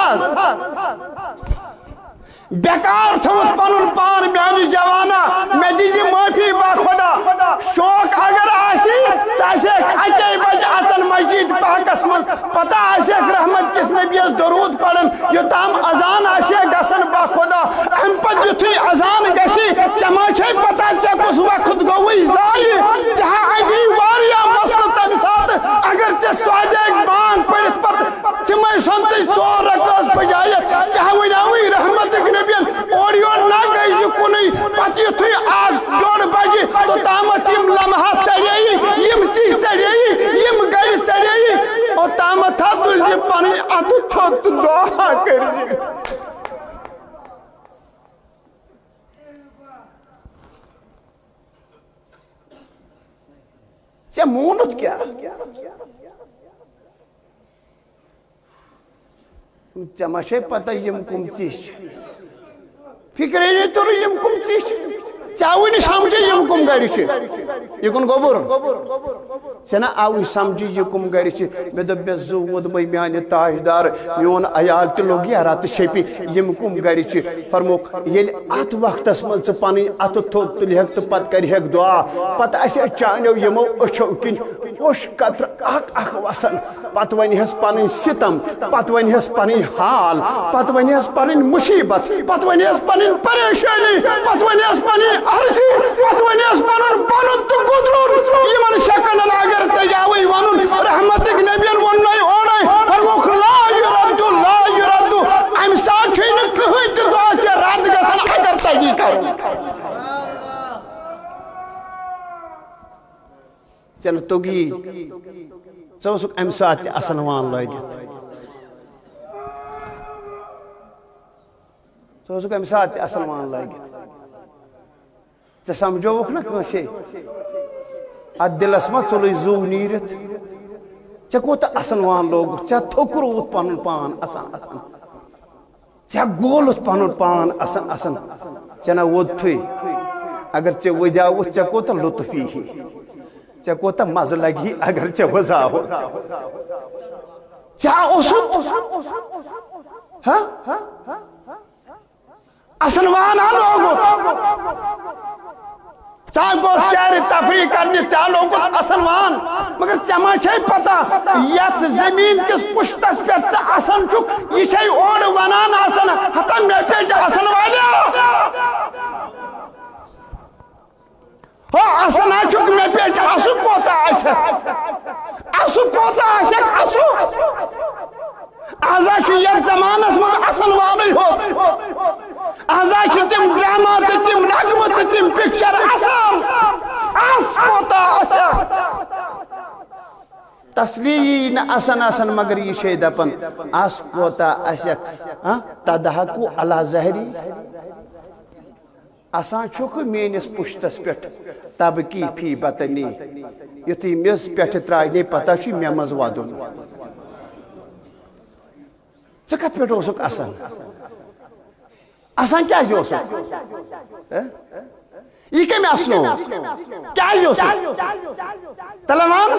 بیکار تھوت پنن پان میانی جوانا میں دیجی معافی با خدا شوق اگر آسی چاہیے اکی بج اصل مسجد پاکس مز پتہ آسی رحمت کس نبی اس درود پڑھن یوتام اذان آسی گسن با خدا ہم پت یتھی اذان گسی چماچے پتہ چکس وقت گوئی زائی جہاں ابھی واریا مسل تم ساتھ اگر چھ سوادے بانگ پڑھت پت چمائی سنتی سور رکاس پجایت چاہاں ویناوی رحمت نبیان اور یور نہ گئی جو کنی پتی تھی آگ جوڑ بجی تو ژےٚ مونُتھ کیٛاہ ژےٚ ما چھے پتہ یِم کُم ژِہۍ چھِ فِکرے نہٕ توٚرُے یِم کُم ژِہۍ چھِ ژےٚ آوٕے نہٕ سمجھے یِم کُم گرِ چھِ یِکُن گوٚبُر ژےٚ نا آوٕے سمجھے یہِ کُم گرِ چھِ مےٚ دوٚپ مےٚ زوٗد میانہِ تاجدار میون عیال تہِ لوٚگ یارا تہٕ شیٚپہِ یِم کُم گرِ چھِ فرموکھ ییٚلہِ اتھ وقتس منٛز ژٕ پنٕنۍ اتھٕ تھوٚد تُلہکھ تہٕ پتہٕ کرِہکھ دعا پتہٕ آسہِ چانیو یِمو أچھو کِنۍ اوٚش قطرٕ اکھ اکھ وسان پتہٕ ونہس پنٕنۍ ستم پتہٕ ونہس پنٕنۍ حال پتہٕ ونہس پنٕنۍ مصیبت پتہٕ ونہس پنٕنۍ پریشانی پتہٕ ونہس پنٕنۍ عرضی پتہٕ ونہس پنُن بۄنُن تہٕ گُدرُن یِمن سیکنڈن اگر ژےٚ یاوٕے ونُن رحمتٕکۍ نبین ووٚننَے اورے فرموکھ لا یُردُ لا یُردُ امہِ ساتہٕ چھُے نہٕ کٕہٕنۍ تہِ دعا ژےٚ رد گژھان اگر تگی کرُن ژےٚ نہٕ توٚگی ژٕ اوسُکھ امہِ ساتہٕ تہِ اصل وان لٲگِتھ ژٕ اوسُکھ امہِ ساتہٕ تہِ اصل وان لٲگِتھ ژےٚ سمجھووُکھ نا کٲنٛسے اتھ دِلس ما ژوٚلُے زُو نیٖرِتھ ژےٚ کوٗتاہ اصل وان لوگُتھ ژےٚ تھوٚکرووُتھ پنُن پان اصل اصل ژےٚ گولُتھ پنُن پان اصل اصل ژےٚ نہ ووٚدتھٕے اگر ژےٚ ؤدیاوُتھ ژےٚ کوٗتاہ لطف ییٖہی ژےٚ کوٗتاہ مزٕ لگہِ ہی اگر ژےٚ وٕزاوُتھ ژےٚ اوسُتھ اصل وان لوگُتھ ژےٚ گوٚو سیر تفریح کرنہِ ژےٚ لوگُتھ اصل وان مگر ژےٚ ما چھے پتہ یتھ زمیٖن کِس پُشتس پٮ۪ٹھ ژٕ آسان چھُکھ یہِ چھے اورٕ ونان آسان ہتا مےٚ پیٚٹھ اصل والیاہ ہو اصل ہا چھُکھ مےٚ پیٚٹھ اصل کوتاہ آسٮ۪کھ اصل کوتاہ آسٮ۪کھ اصل آزا چھُ یتھ زمانس منٛز اصل وانٕے ہوت آزا چھِ تِم ڈرامہ تہٕ تِم نغمہٕ تہٕ تِم پکچر اصل اس کوتاہ آسٮ۪کھ تسلی یی نہٕ اَسان آسان مگر یہِ چھے دپان اس کوتاہ آسٮ۪کھ تدحکو علی ظہری آسان چھُکھ میٲنِس پُشتس پٮ۪ٹھ تبکی فی بطنی یُتھُے میٚژ پٮ۪ٹھٕ ترٛاونے پتہ چھُ مےٚ منٛز ودُن ژٕ کتھ پٮ۪ٹھ اوسُکھ آسان آسان کیٛازِ اوسُکھ یہِ کٔمۍ اسنوو کیٛازِ اوسُکھ تلوان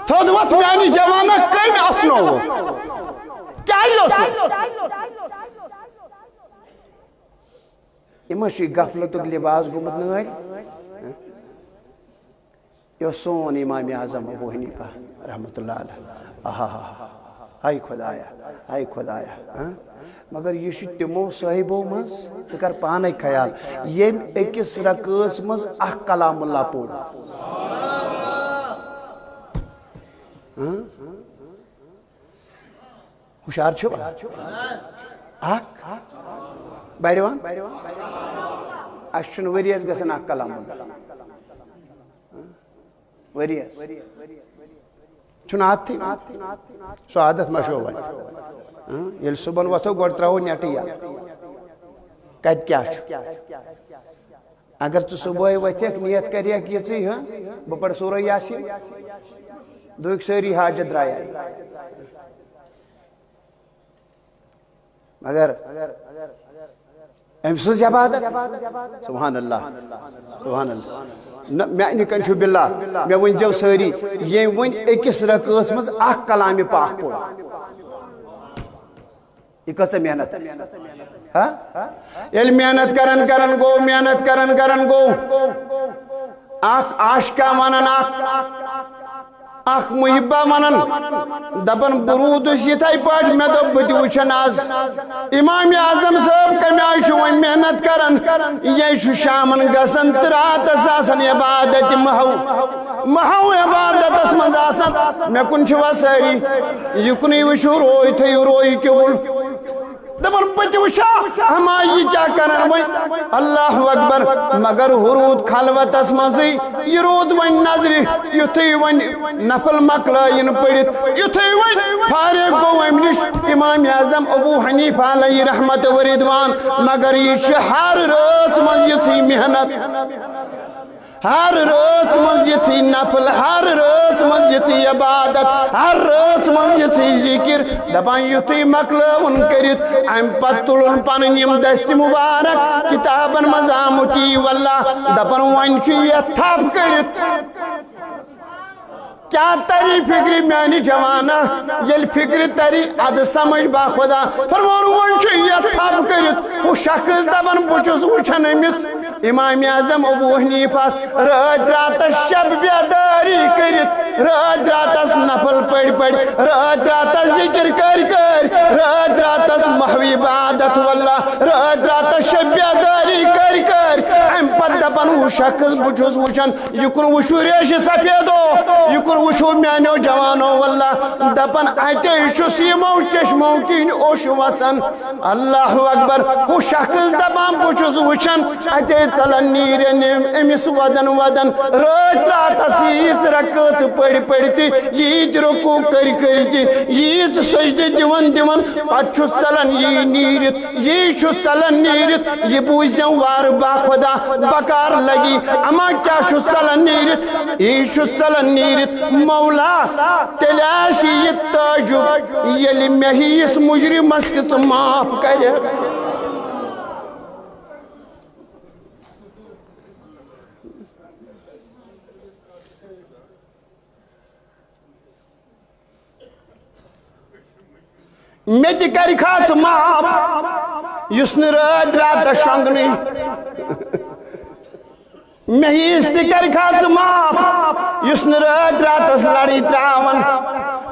تھوٚد وۄتھ میانہِ جوانہ کٔمۍ اسنووُکھ کیٛازِ اوسُکھ یہِ ما چھُے غفلتُک لباس گوٚمُت نٲرۍ یہِ اوس سون امام اعظم ابو حنیفہ رحمتہ اللہ علیہ ہاے خۄدایا ہاے خۄدایا مگر یہِ چھُ تِمو صٲحبو منٛز ژٕ کر پانے خیال ییٚمۍ أکِس رکٲژ منٛز اکھ کلام اللہ پوٚر ہُشار چھُوا اکھ بڑِوان اَسہِ چھُنہٕ ؤریَس گژھان اکھ کلام اللہ ؤریَس چھُنہٕ عادتھٕے سُہ عادت مشو وۄنۍ ییٚلہِ صُبحن وۄتھو گۄڈٕ ترٛاوو نٮ۪ٹٕے یَلہٕ کتہِ کیٛاہ چھُ اگر ژٕ صُبحٲے ؤتھکھ نیت کریکھ یِژٕے بہٕ پرٕ سورہ یاسیٖن دوٚپُکھ سٲری حاجت درٛایے مگر أمۍ سٕنٛز عبادت سبحان اللہ سبحان اللہ میانہِ کَنۍ چھُ بِلّہ مےٚ ؤنۍزیو سٲری ییٚمۍ وۄنۍ أکِس رکٲژ منٛز اکھ کلامہِ پاک پوٚر یہِ کۭژاہ محنت ییٚلہِ محنت کران کران گوٚو محنت کران کران گوٚو اکھ عاشقہ ونان اکھ محبہ ونان دپان بہٕ روٗدُس یِتھے پٲٹھۍ مےٚ دوٚپ بہٕ تہِ وٕچھن آز امام اعظم صٲب کمہِ آیہِ چھُ وۄنۍ محنت کران یے چھُ شامن گژھان تہٕ راتس آسان عبادت محو عبادتس منٛز آسان مےٚ کُن چھِوا سٲری یُکنُے وٕچھِو روے تھٲیِو روے کیوٗل دپان بہٕ تہِ وٕچھا ہما یہِ کیٛاہ کران وۄنۍ اللہ اکبر مگر ہُہ روٗد خلوتس منٛزٕے یہِ روٗد وۄنۍ نظرِ یُتھُے وۄنۍ نفل مکلٲیِن پٔرِتھ یُتھُے وۄنۍ فارغ گوٚو اَمہِ نِش امام اعظم ابو حنیفہ علیہ رحمتہ و رضوان مگر یہِ چھِ ہر رٲژ منٛز یِژھٕے محنت ہر رات مز یتھی نفل ہر رات مز یتھی عبادت ہر رات مز یتھی ذکر دپان یتھی مکلون کرت ام پت تلن پنن یم دست مبارک کتابن مز آمتی واللہ دپان ون چھ یہ تھپ کرت کیا تری فکری میانی جوانا یل فکری تری اد سمجھ با خدا فرمان ون چھ یہ تھپ کرت وہ شخص دپان بچس وچھن امس امام اعظم ابو حنیفہ رات رات شب بیداری کرت رات رات نفل پڑ پڑ رات رات ذکر کر کر رات رات محو عبادت واللہ رات رات شب بیداری کر کر ام پت دپان وہ شخص بچس وچھن یکن وچھو ریش سفیدو یکن وچھو میانو جوانو واللہ دپان اتے چھس یمو چشمو کین اوش وسن اللہ اکبر وہ شخص دپان بچس وچھن اتے چلن نیرن امس ودن ودن رات رات سیز رکت پڑ پڑتی یید رکو کر کرتی یید سجد دیون دیون پت چھس چلن یہ نیرت یہ چھس چلن نیرت یہ بوزن وار با خدا بکار لگی اما کیا چھس چلن نیرت یہ چھس چلن نیرت مولا تلاسی یہ تاجب یلی مہیس مجرم اسکت معاف کرے میں تی کری خاص معاف یسن رات رات شنگنی میں ہی اس تی کری خاص معاف یسن رات رات لڑی تراون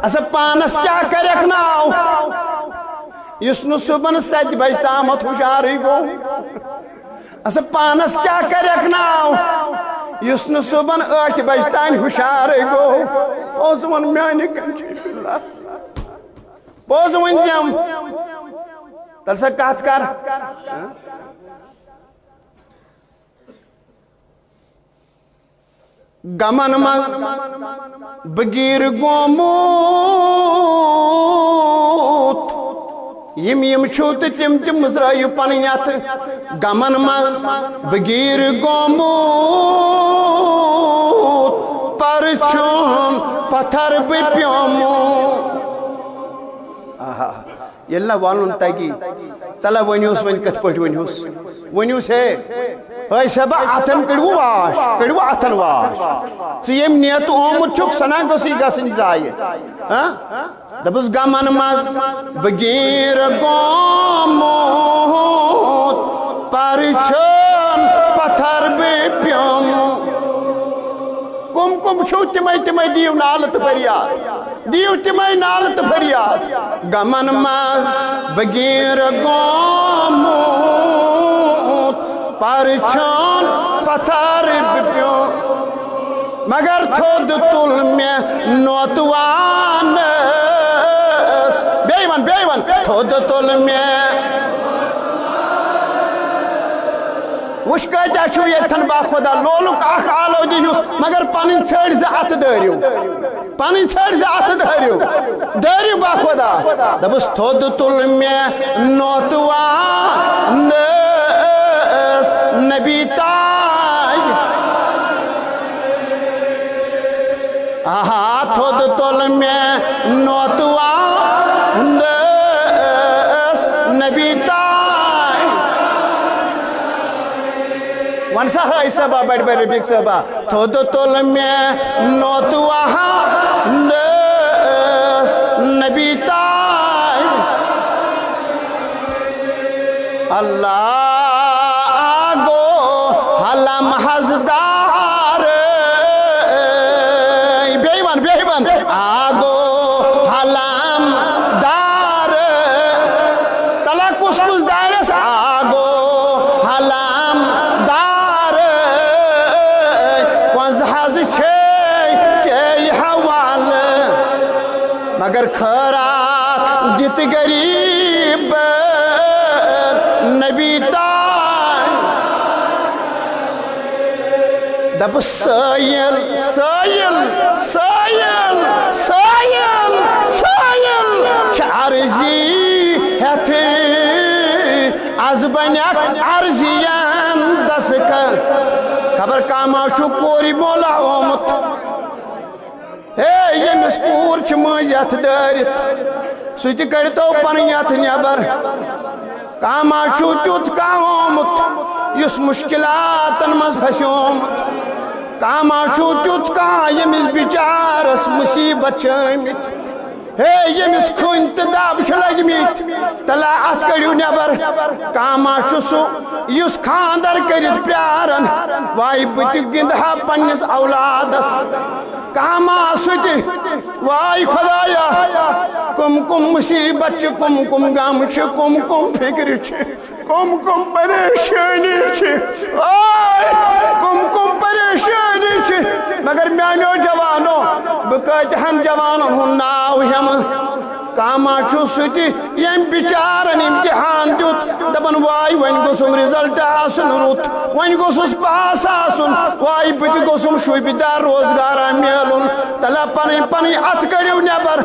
اسا پانس کیا کرک ناو یسن صبح 7 بج تامت ہوشاری گو اسا پانس کیا کرک ناو یسن صبح 8 بج تان ہوشاری گو اوزون میانی کنچی باللہ بوز ونجم تلسا کات کر گمن مز بگیر گوموت یم چھوت تم تم مزرائیو پنیات گمن مز بگیر گوموت پرچون پتھر بپیومو یلنا والن تاگی تلا ونیوس ون کت پٹ ونیوس ہے اے سبا اتن کڑو اتن واش یم نیت اومت چھک سنا گسی گسن زائے دبس گمن مز بگیر گوموت پرچون پتھر بپیومو کم کم چھو تمہیں تمہیں دیو نالت فریاد دیو تمہیں نالت فریاد گمن مز بگیر گوموت پرچون پتھر بپیوم مگر تھود تل میں نوتوانس بیون تھود تل میں وشکتا چھو یتن با خدا لولک اخ آلو دیوس مگر پانین چھڑ سے ات داریو پانین چھڑ سے ات داریو با خدا دبس تھود تل میں نوتوانس نبی تاج آہا تھود تل میں نوتوانس نبی تاج ونسا ہے سبا بیٹھ بیٹھ ربیق سبا تھود تل میں نوتوانس نبی تاج اللہ آگو حلم حزدار بیون آگو حلم دار تلا کس کس دارس آگو حلم دار کنز حز چھے حوال مگر خیرات جت گریب نبی تاج دب سائل سائل سائل سائل سائل چارزی ہتھی از بنیک عرضیان دس خبر کاما شو کوری مولا آمت ہے یمس کور چھ مزیت دارت سوتی کڑتو پنیت نیبر کاما شو تیوت کام آمت یس مشکلاتن مز پھسیومت کاما شو تیوت کام یمس بیچارس مصیبت چمت ہے یمس کھن تو دب لگمت تلا ات کڑیو نیبر کاما سو اس خاندر کرت پیارن وائی بت گندہا پنس اولادس کاما ستی وائی خدایا کم کم مصیبت چھ کم کم غم چھ کم کم فکر چھ کم کم پریشانی چھ کم کم پریشانی چھ مگر میانو جوانو بکتہن جوانن ہن ناو ہم کاما چھو ستی یم بیچارن امتحان دیت دبن وائی ون گوسم رزلٹ آسن روت ون گوسس پاس آسن وائی بت گوسم شوبی دار روزگار میلن تلا پنن پنن ات کڑیو نیبر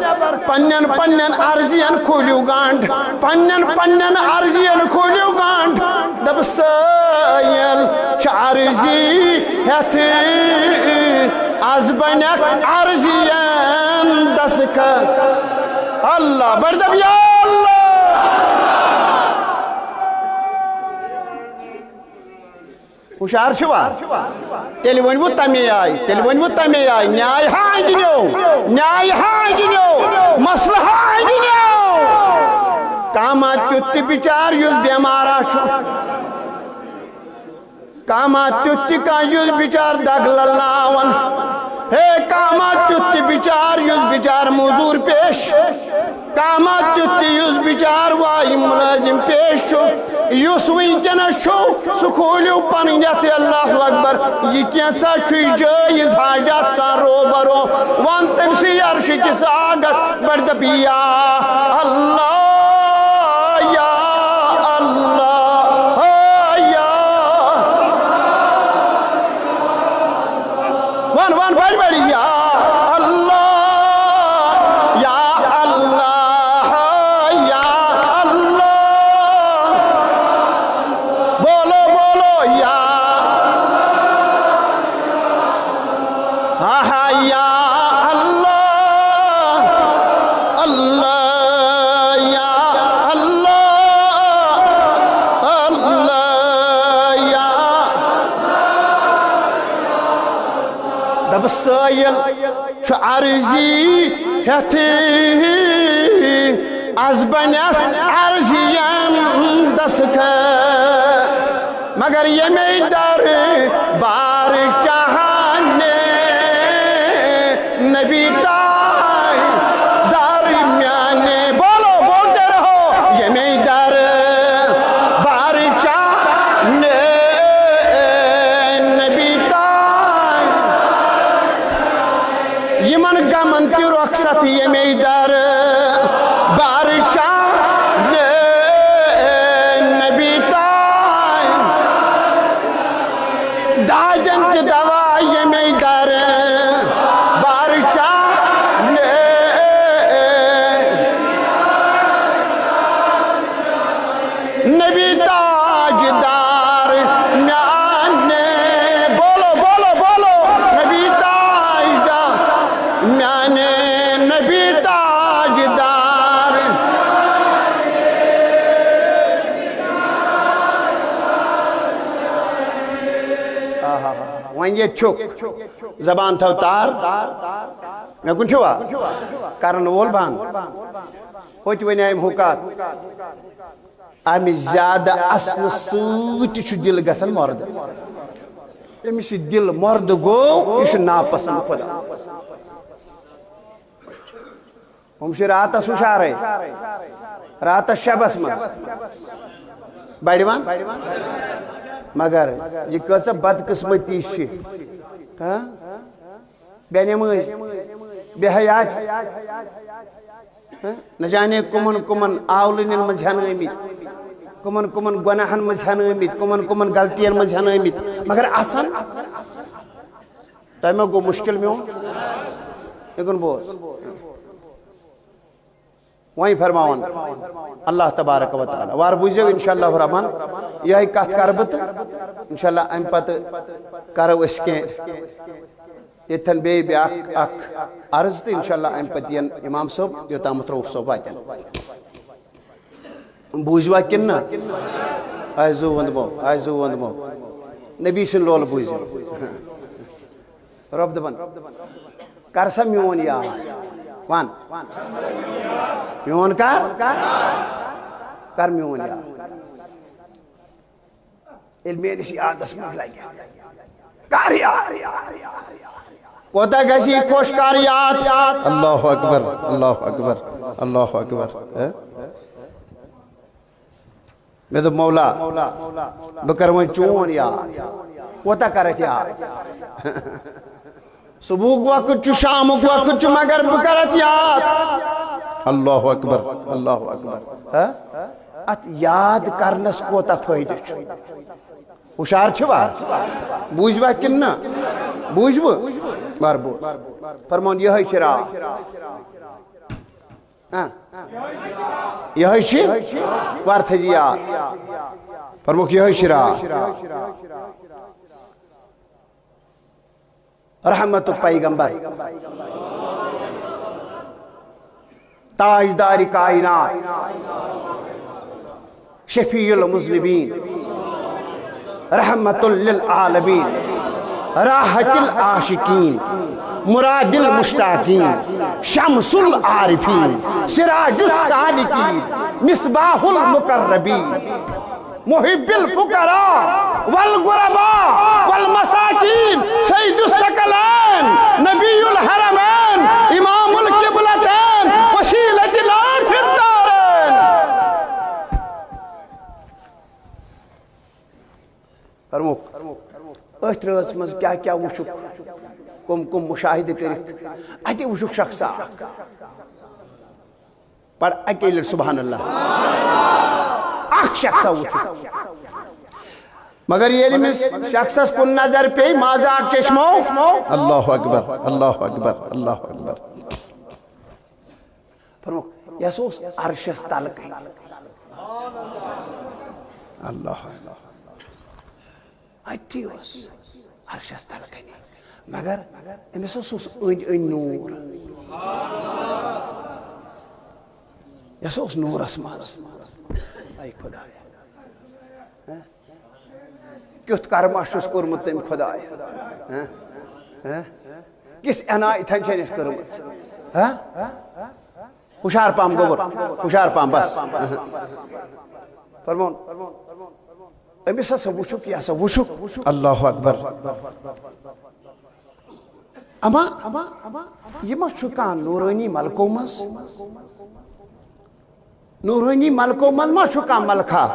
پنن پنن عرضین کھولیو گانڈ پنن پنن عرضین کھولیو گانڈ دب سایل چھ عرضی ہتھ از بنیک عرضین دسک اللہ بردب یا اللہ ہوشار چھوا تیلی ونیو تمی آئی نیائی ہاں گنیو مسئلہ ہاں گنیو کاما تیوتی بیچار یوز بیمارا چھو کاما تیوتی کا یوز بیچار دگ للاون ہے کاما تیوتی بیچار یوز بیچار موزور پیش کاما تیوتی یوز بیچار وائی ملازم پیش چھو یوس ونکن چھو سکھولیو پنیت اللہ اکبر یہ کیسا چھوئی جائز حاجات سان رو برو وان تمسی عرش کس آگس بردب یا اللہ یا اللہ یا وان بڑی بڑی یا اللہ یا اللہ یا اللہ بولو بولو یا ہاں یا اللہ اللہ یا اللہ اللہ یا دب سائل چھ عرضی ہتھی از بنیس عرضین دسک مگر یمی در بار چاہنے نبی تائی در میانے بولو بولتے رہو یمی در بار چاہنے نبی تائی یمن گمن تی رخصت یمی در بار چاہنے نبی تائی داجن تی دوا یمی در بار چاہنے نبی تاج دار میانے بولو بولو بولو نبی تاج دار میانے نبی تاج دار وہیں یہ چھک زبان تھو تار میں کن چھوا کرن وول بان ہوتی ونی آئیم حکات آمی زیادہ اصل سوٹی چھو دل گسن مرد امی سی دل مرد گو یہ چھو ناپسند خدا ہم سی رات سوشارے رات شبس مز بڑیوان مگر یہ کچھ بد قسمتی چھ بے نماز بے حیات نہ جانے کمن کمن آولن مز ہنمت کمن کمن گناہن مز ہنمت کمن کمن غلطین مز ہنمت مگر آسان تمہیں گو مشکل میں ہو لیکن بوز وہیں فرماون اللہ تبارک و تعالی وار بوزیو انشاءاللہ الرحمن یہ کت کربت انشاءاللہ ام پتہ کرو اس کے یتن بے عرض تو انشاءاللہ ام پتہ ین امام صاحب یوتامت روف صاحب واتن بوجوا کن نا آئزو وندمو نبی سن لول بوجو رب دبن کر سا میون یاد وان میون کر میون یاد علمی نشی آدس مز لگی کار یاد کوتا گسی خوش کار یاد اللہ اکبر اللہ اکبر اللہ اکبر میں تو مولا بکر وین چون یاد کوتا کرت یاد صبح وقت چو شام وقت چو مگر بکرت یاد اللہ اکبر اللہ اکبر ات یاد کرنس کوتا فائدہ چھو ہوشار چھوا بوجھوا کن نا بوجھوا بار بوجھ فرمون یہ چرا یہ چھ وارتھجی یاد فرموک یہ چرا رحمت پیغمبر تاجدار کائنات شفیع المذنبین رحمت للعالمین راحت العاشقین مراد المشتاقین شمس العارفین سراج السالکین مصباح المقربین محب الفقراء والغرباء والمساکین سید الثقلین نبی الحرمین امام القبلتین وسیلتنا فی الدارین فرموک ات رز مز کیا وچک کم مشاہدہ کرت اتی وچک شخصا پڑھ اکیل سبحان اللہ اخ شخصا وچک مگر یہ مس شخصس کن نظر پہ مازا چشمو اللہ اکبر اللہ اکبر اللہ اکبر فرموک یہ سوس عرشس تلقی اللہ اتیوس عرشس تلقی مگر امس اس نور یہ اس نور اسماز اے خدا کیت کرما شس کورمت تم خدا کس عنایتن چھنس کرمت ہوشار پام گوبر ہوشار پام بس فرمون امس ہسا وچک یہ ہسا وچک اللہ اکبر اما یہ ما چھکان نورانی ملکو مز نورانی ملکو مز ما چھکان ملکا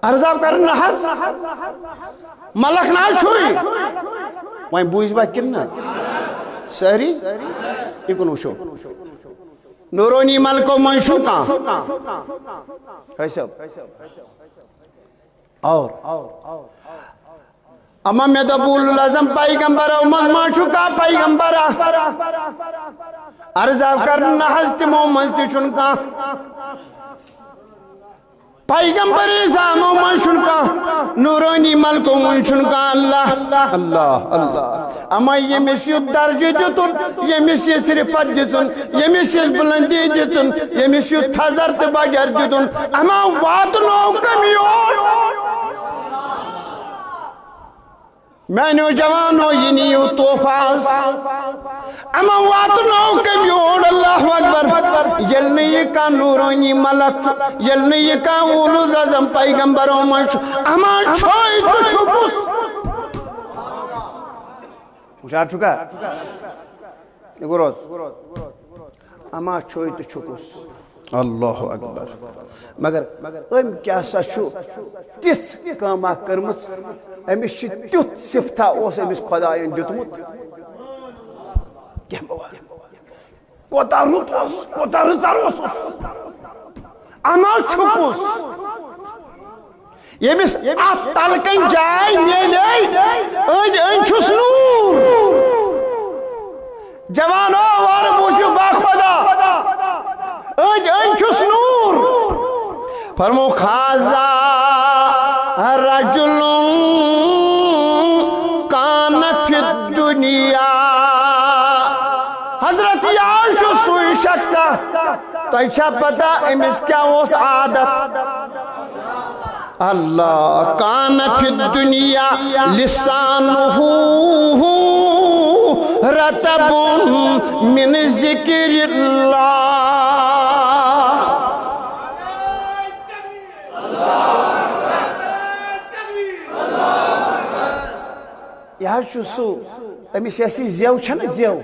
ارزاب کرن نحس ملک نہ چھوئی وائن بوئیز با کننا سہری یکن وشو نورانی ملکو من چھکان ہے سب اور اما میں دبول لازم پیغمبر و مزمان شکا پیغمبر ارزاو کرنا ہستی مومنستی شنکا پیغمبر ازامو من شنکا نورانی ملکو من شنکا اللہ اللہ اللہ اما یہ مسیح درجہ دیتن یہ مسیح صرفت دیتن یہ مسیح بلندی دیتن یہ مسیح تھزر تباجر دیتن اما واتنو کمیون میں نوجوانو یہ نیو توفاز اما واتنو کمیون اللہ اکبر یلنی یہ کا نورانی ملک یلنی یہ کا اولو رزم پیغمبروں منشو اما چھوئی تو چھکس مشاہد چکا یہ گروز اما چھوئی تو چھکس اللہ اکبر مگر ام کیا سچو تس کاما کرمس امس تیت صفتہ اس امس خدایان دیتمت کیا بوار کوتا رت اس کوتا رزار اس اما چھکس یہ مس تلکن جائے این چھس نور جوانو وار موسیو با خدا این چھس نور فرمو خازا رجل کان فی الدنیا حضرت یار چھو سوئی شخصا تو اچھا پتا امس کیا اس عادت اللہ کان فی الدنیا لسانہ رتب من ذکر اللہ یہ چھو سو امس ایسی زیو چھنا زیو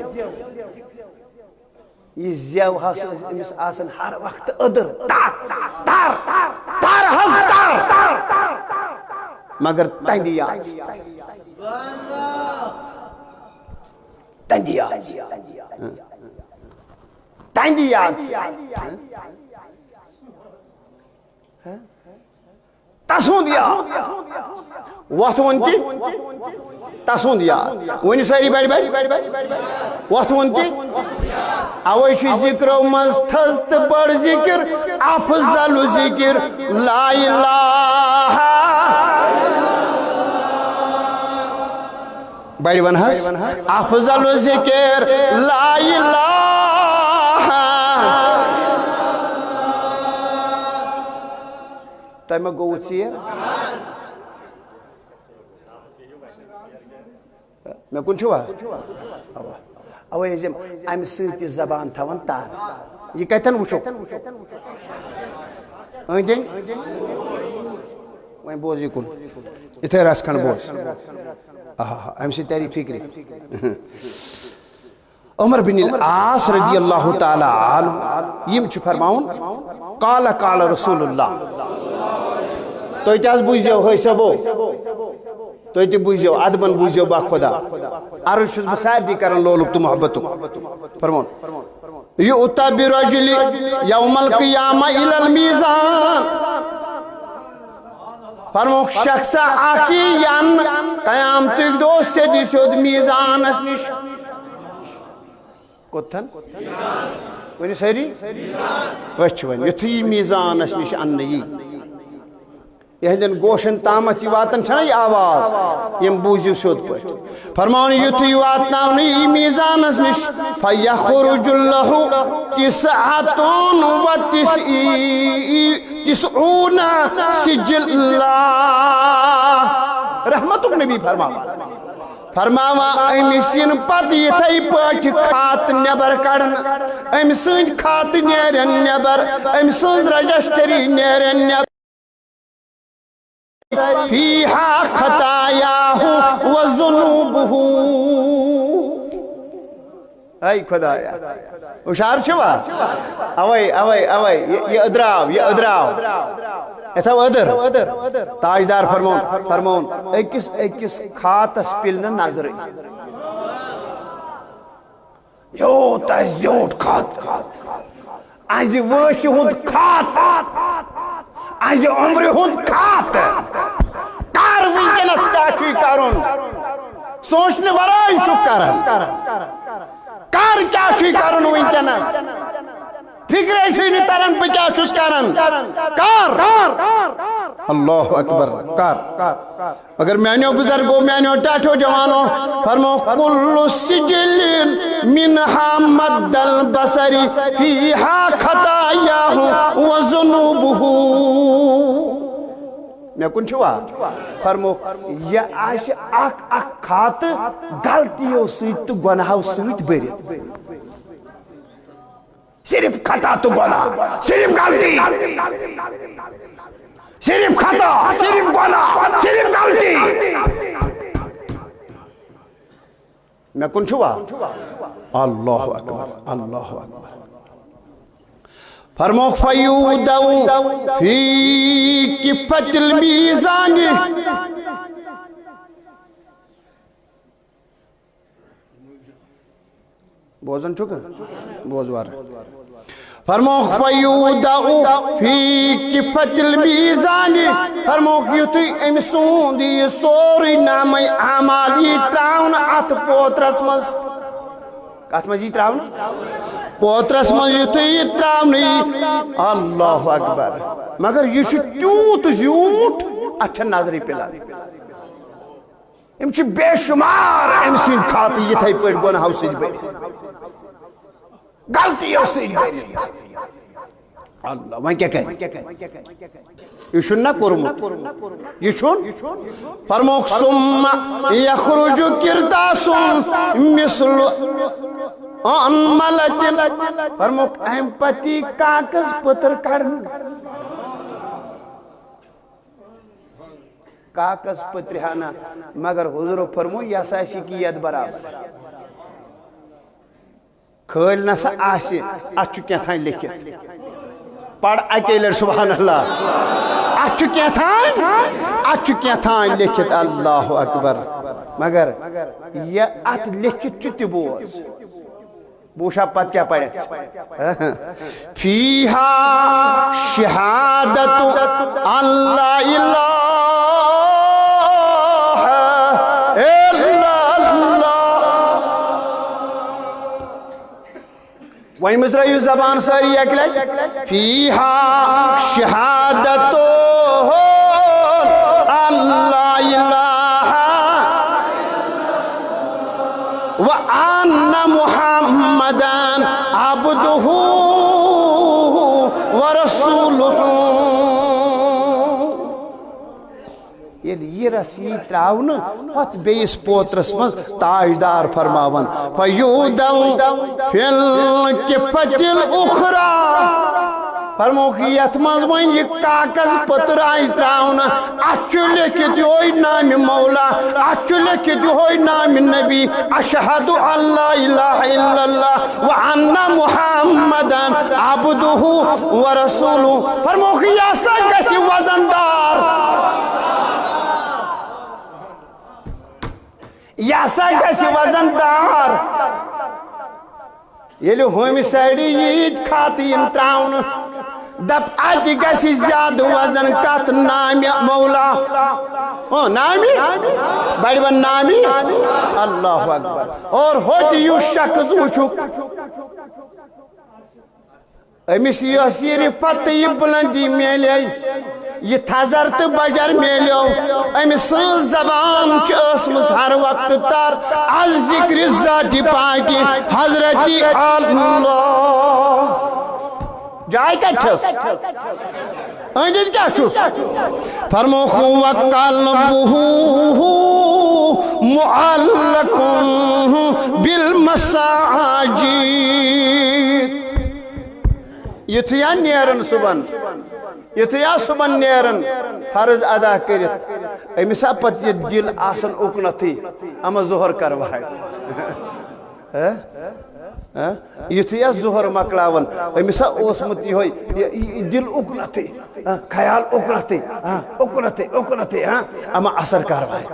یہ زیو ہس امس آسن ہر وقت ادر تار حض تار مگر تندی یاد تندی یاد تسوند یاد وقت ونتی تسوند یاد ونی ساری بڑی وقت ونتی اوشی ذکر و مستست بڑ ذکر افضل ذکر لا الہ بڑی ون حس افضل ذکر لا الہ تیمہ گو چیر میں کن چھوا اوہ ایزیم ایم سیتی زبان تھاون تار یہ کہتن وچھو جن وہیں بوزی کن اتھے راس کھن بوز ایم سی تیری فکری عمر بن العاص رضی اللہ تعالی عنہ یم چھ فرماؤن قال رسول اللہ تو اتیاز بوزیو ہوئی سبو تو ایتی بوزیو ادبن بوزیو با خدا عرش بسائر دی کرن لولک تو محبتو فرمون یؤتا برجلی یوم القیامہ الى المیزان فرمون شخص آکی ین قیامتک دوست سے دی سود میزان اسنش کتن ونی سہری وچھ ون یتھی میزان اسنش انہی یہندن گوشن تامت واتن چھنا یہ آواز یم بوزیو سود پٹ فرماؤن یتھی واتناؤنی یہ میزان اس نش فیخرج اللہ تسعتون و تسعون سجل اللہ رحمتک نبی فرماوا امسین پت یتھائی پاٹ کھات نیبر کڑن امسین کھات نیرن نیبر امسین رجسٹری نیرن نیبر فیہا خطایاہ و ذنوبہ اے خدایا اشار چھوا اوے یہ ادراو اتھا ادر تاجدار فرمون ایکس کھاتس پلن نظر یوت زیوٹ کھات آزی واشی ہند کھات آزی عمری ہند کھات کار ونکنس کیا کرن سوچنے ورائی شو کرن کار کیا کرن ونکنس فکر نہیں ترن پہ کیا کرن کار اللہ اکبر کار اگر میانیو بزرگو میانیو ٹاٹو جوانو فرمو کل سجل منہا مد البصری فیہا خطایاہ و ذنوبہ میں کن چھوا فرمو یہ آئیسی اک کھات غلطیوں سیت تو گناہو سیت بریت صرف خطا تو گناہ صرف غلطی صرف خطا صرف گناہ صرف غلطی میں کن چھوا اللہ اکبر اللہ اکبر فرمو فیودو فی کفت المیزان بوزن چکا بوزوار فرمو فیودو فی کفت المیزان فرمو یوتی امسون دی سوری نامی عمالی تراؤن ات پوترس مز کات مجی تراؤن پوترس مز یوتی تراؤنی اللہ اکبر مگر یہ تیوت زیوٹ اچھا نظری پلا ام چھ بے شمار ام سن کھاتی یہ تھے پیٹ گونا ہاؤ سج بری غلطی ہو سج بری اللہ وہاں کیا کہہ یہ شن نہ کرمت یہ شن فرموک ثم یخرج کرداس مثل ان ملت فرموک اہم پتی کاغذ پتر کڑن کاغذ پتر ہانا مگر حضور فرمو یہ ساسی کی ید برابر کھل نسا آسی اچھو کیا تھا لکھت پڑھ اکیلے سبحان اللہ اچھو کیا تھا لکھت اللہ اکبر مگر یہ ات لکھت چتی بوز بوشا پت کیا پڑھے فیہا شہادت اللہ الہ الا اللہ وہیں مصرعی زبان ساری اکلے فیہا شہادت اللہ الہ وَأَنَّ مُحَمَّدًا عَبْدُهُ وَرَسُولُهُ یہ رسی تراؤن ہت بیس پوترس مز تاجدار فرماون فَيُودَوْ فِي الْكِفَةِ الْأُخْرَى فرموکیت منز وین یہ کاغذ پتر آئی تراؤنا اچھو لکھت ہوئی نام مولا اچھو لکھت ہوئی نام نبی اشہد اللہ الہ الا اللہ وان محمدا عبدہ ورسولہ فرموکیت سا کسی وزندار یا سا کسی وزندار یہ لو ہومی سائیڈی یہ کھاتی انتراؤن دب آج گسی زیادہ وزن کات نامی مولا نامی بڑی ون نامی اللہ اکبر اور ہوتی یو شخص وچھک امیس یہ سیری فتح یہ بلندی میلے یہ تھزر تو بجر میلیو امیس سنس زبان چھ اسمس ہر وقت تار از ذکر ذات پاکی حضرت اللہ جائے کیا چھس انجل کیا چھس فرموخو وقلبہ معلق بالمساجد یہ تو یا نیرن صبح یہ تو یا صبح نیرن فرض ادا کرت امیسا پت یہ دل آسن اکنتی اما ظہر کروائے یہ تو یا ظہر مکلاون امیسا اوسمتی ہوئی دل اکنتی خیال اکنتی اما اثر کروائے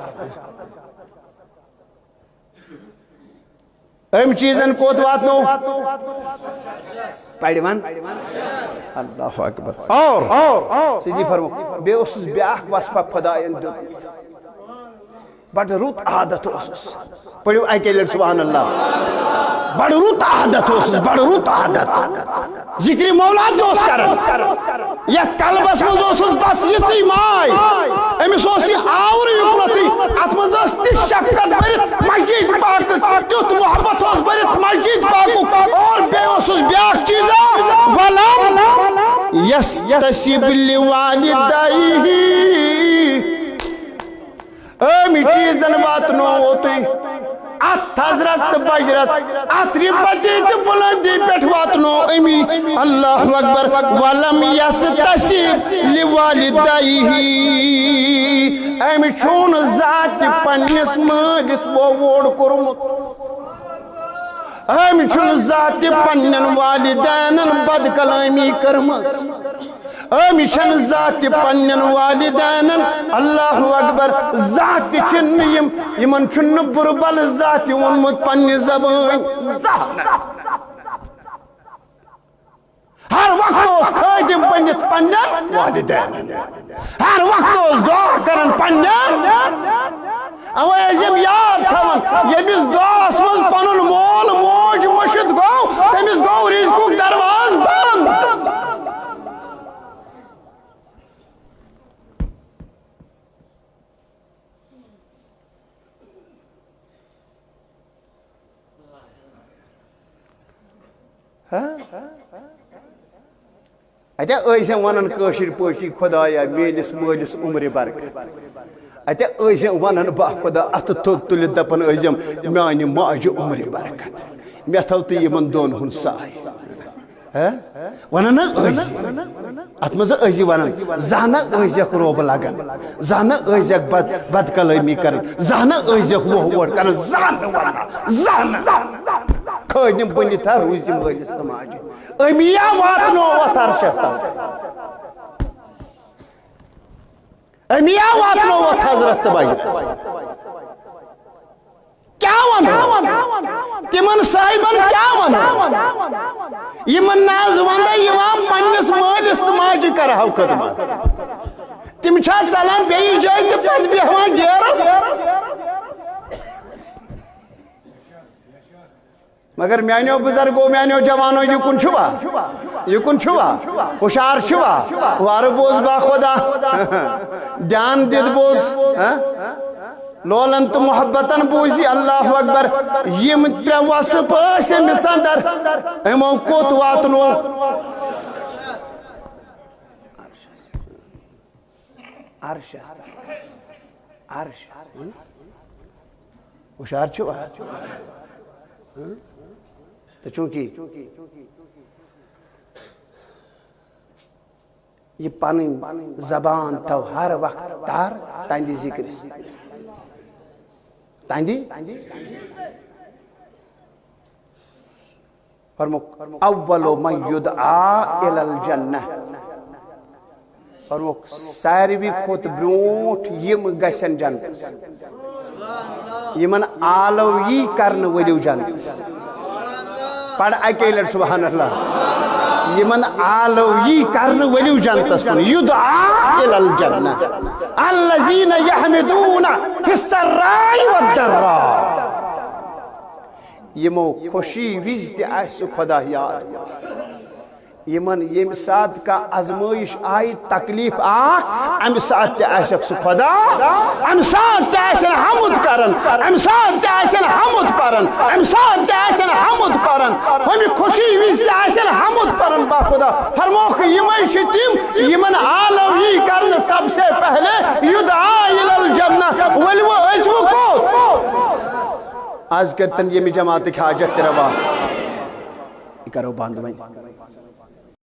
ام چیزن کوت واتنو پائڑی ون اللہ اکبر اور سیدھی فرمو بے اسس بیاک واسپاک خدایان دو بڑھ روت عادت اسس پڑھو آئی کے لئے سبحان اللہ بڑھ روت عادت اسس بڑھ روت عادت ذکری مولا دوست کرن یا قلبس مز اسس بس یہ سی مائی امی سوسی آور یکنتی اتمز استی شفقت برت مسجد پاک تیت محبت اس برت مسجد پاک اور بے اسس بیاک چیزا ولم یستسب لوالدائیہی امی چیزن باتنو ہوتی ات حضرت بجرس ات ربتی تی بلندی پیٹ واتنو امی اللہ اکبر ولم یستسب لوالدائیہی امی چون ذات پنیس مالس وہ ووڑ کرمت امی چون ذات پنین والدین بد کلامی کرمس امیشن ذات پنین والدین اللہ اکبر ذات چن یمن چن بربل ذات ونمت پنی زبان ہر وقت اس خادم بنت پنین والدین ہر وقت اس دعا کرن پنین او ایزیم یاد تھون یمیس دعا اسمز پنن مول موج مشد گو تمیس گو رزقوک درواز بند اتیا ایسے ونن کاشر پٲٹھی خدایا میٲنِس مٲلِس عمرِ برکت اتیا ایسے ونن با خدا اتھ تھوٚد تُلِتھ دپان ٲسۍزٮ۪م میانہِ ماجہِ عمرِ برکت مےٚ تھٲو تہٕ یِمن دۄن ہُنٛد ساے ونن نہ ٲسۍ اتھ منٛز ٲسۍ ونان زانٛہہ نہ ٲسۍزٮ۪کھ روب لگان زانٛہہ نہ ٲسۍزٮ۪کھ بد کلٲمی کران زانٛہہ نہ ٲسۍزٮ۪کھ ووہ ووٹ کران زانٛہہ نہٕ ونان زانٛہہ نہٕ کھٲجِم بٔنِتھ روٗزِ مٲلِس تہٕ ماجہِ أمیا واتنو اتھ عرشس تل أمیا واتنو اتھ حضرت تہٕ بجرس کیا ونو تمن صاحبن کیا ونو یمن ناز وندا یوان پننس مٲلِس تہٕ ماجہِ کرہو خدمت تم چھا ژلان بیٚیِس جایہِ تہٕ پتہٕ بیہوان ڈیرس مگر میانیو بزرگو میانیو جوانو یکن چھوا ہوشار چھوا وار بوز با خدا دھیان دید بوز لولن تو محبتن بوزی اللہ اکبر یم ترے وصف ٲسۍ أمِس اندر یمو کوٚت واتنو عرشس ہوشار چھوا تو چونکہ یہ پانی زبان تو ہر وقت تار تاندی ذکر تاندی فرموک اول من یدعا الی الجنہ فرموک ساروی کھوت برونٹ یم گسن جنتس یمن آلوی کرن ولیو جنتس پڑھ اکیلر سبحان اللہ یمن آلوی کرن ولیو جنتس کن یدعا الی الجنہ الذین یحمدون فی السراء والضراء یمو خوشی وز تہ آسہ خدا یاد یمن یم سات کا ازمائش آئی تکلیف ام سات تہ آسک سہ خدا ام سات تہ آسن حمد کرن ام سات تہ آسن حمد پرن ام سات تہ آسن حمد پرن ہم خوشی وز تہ آسن حمد پرن با خدا فرموک یمے چھ تم یمن آلوی کرن سب سے پہلے یدعا الی الجنہ ولو ازو کو آج کرتن یمی جماعت کی حاجت روا کرو باندھ میں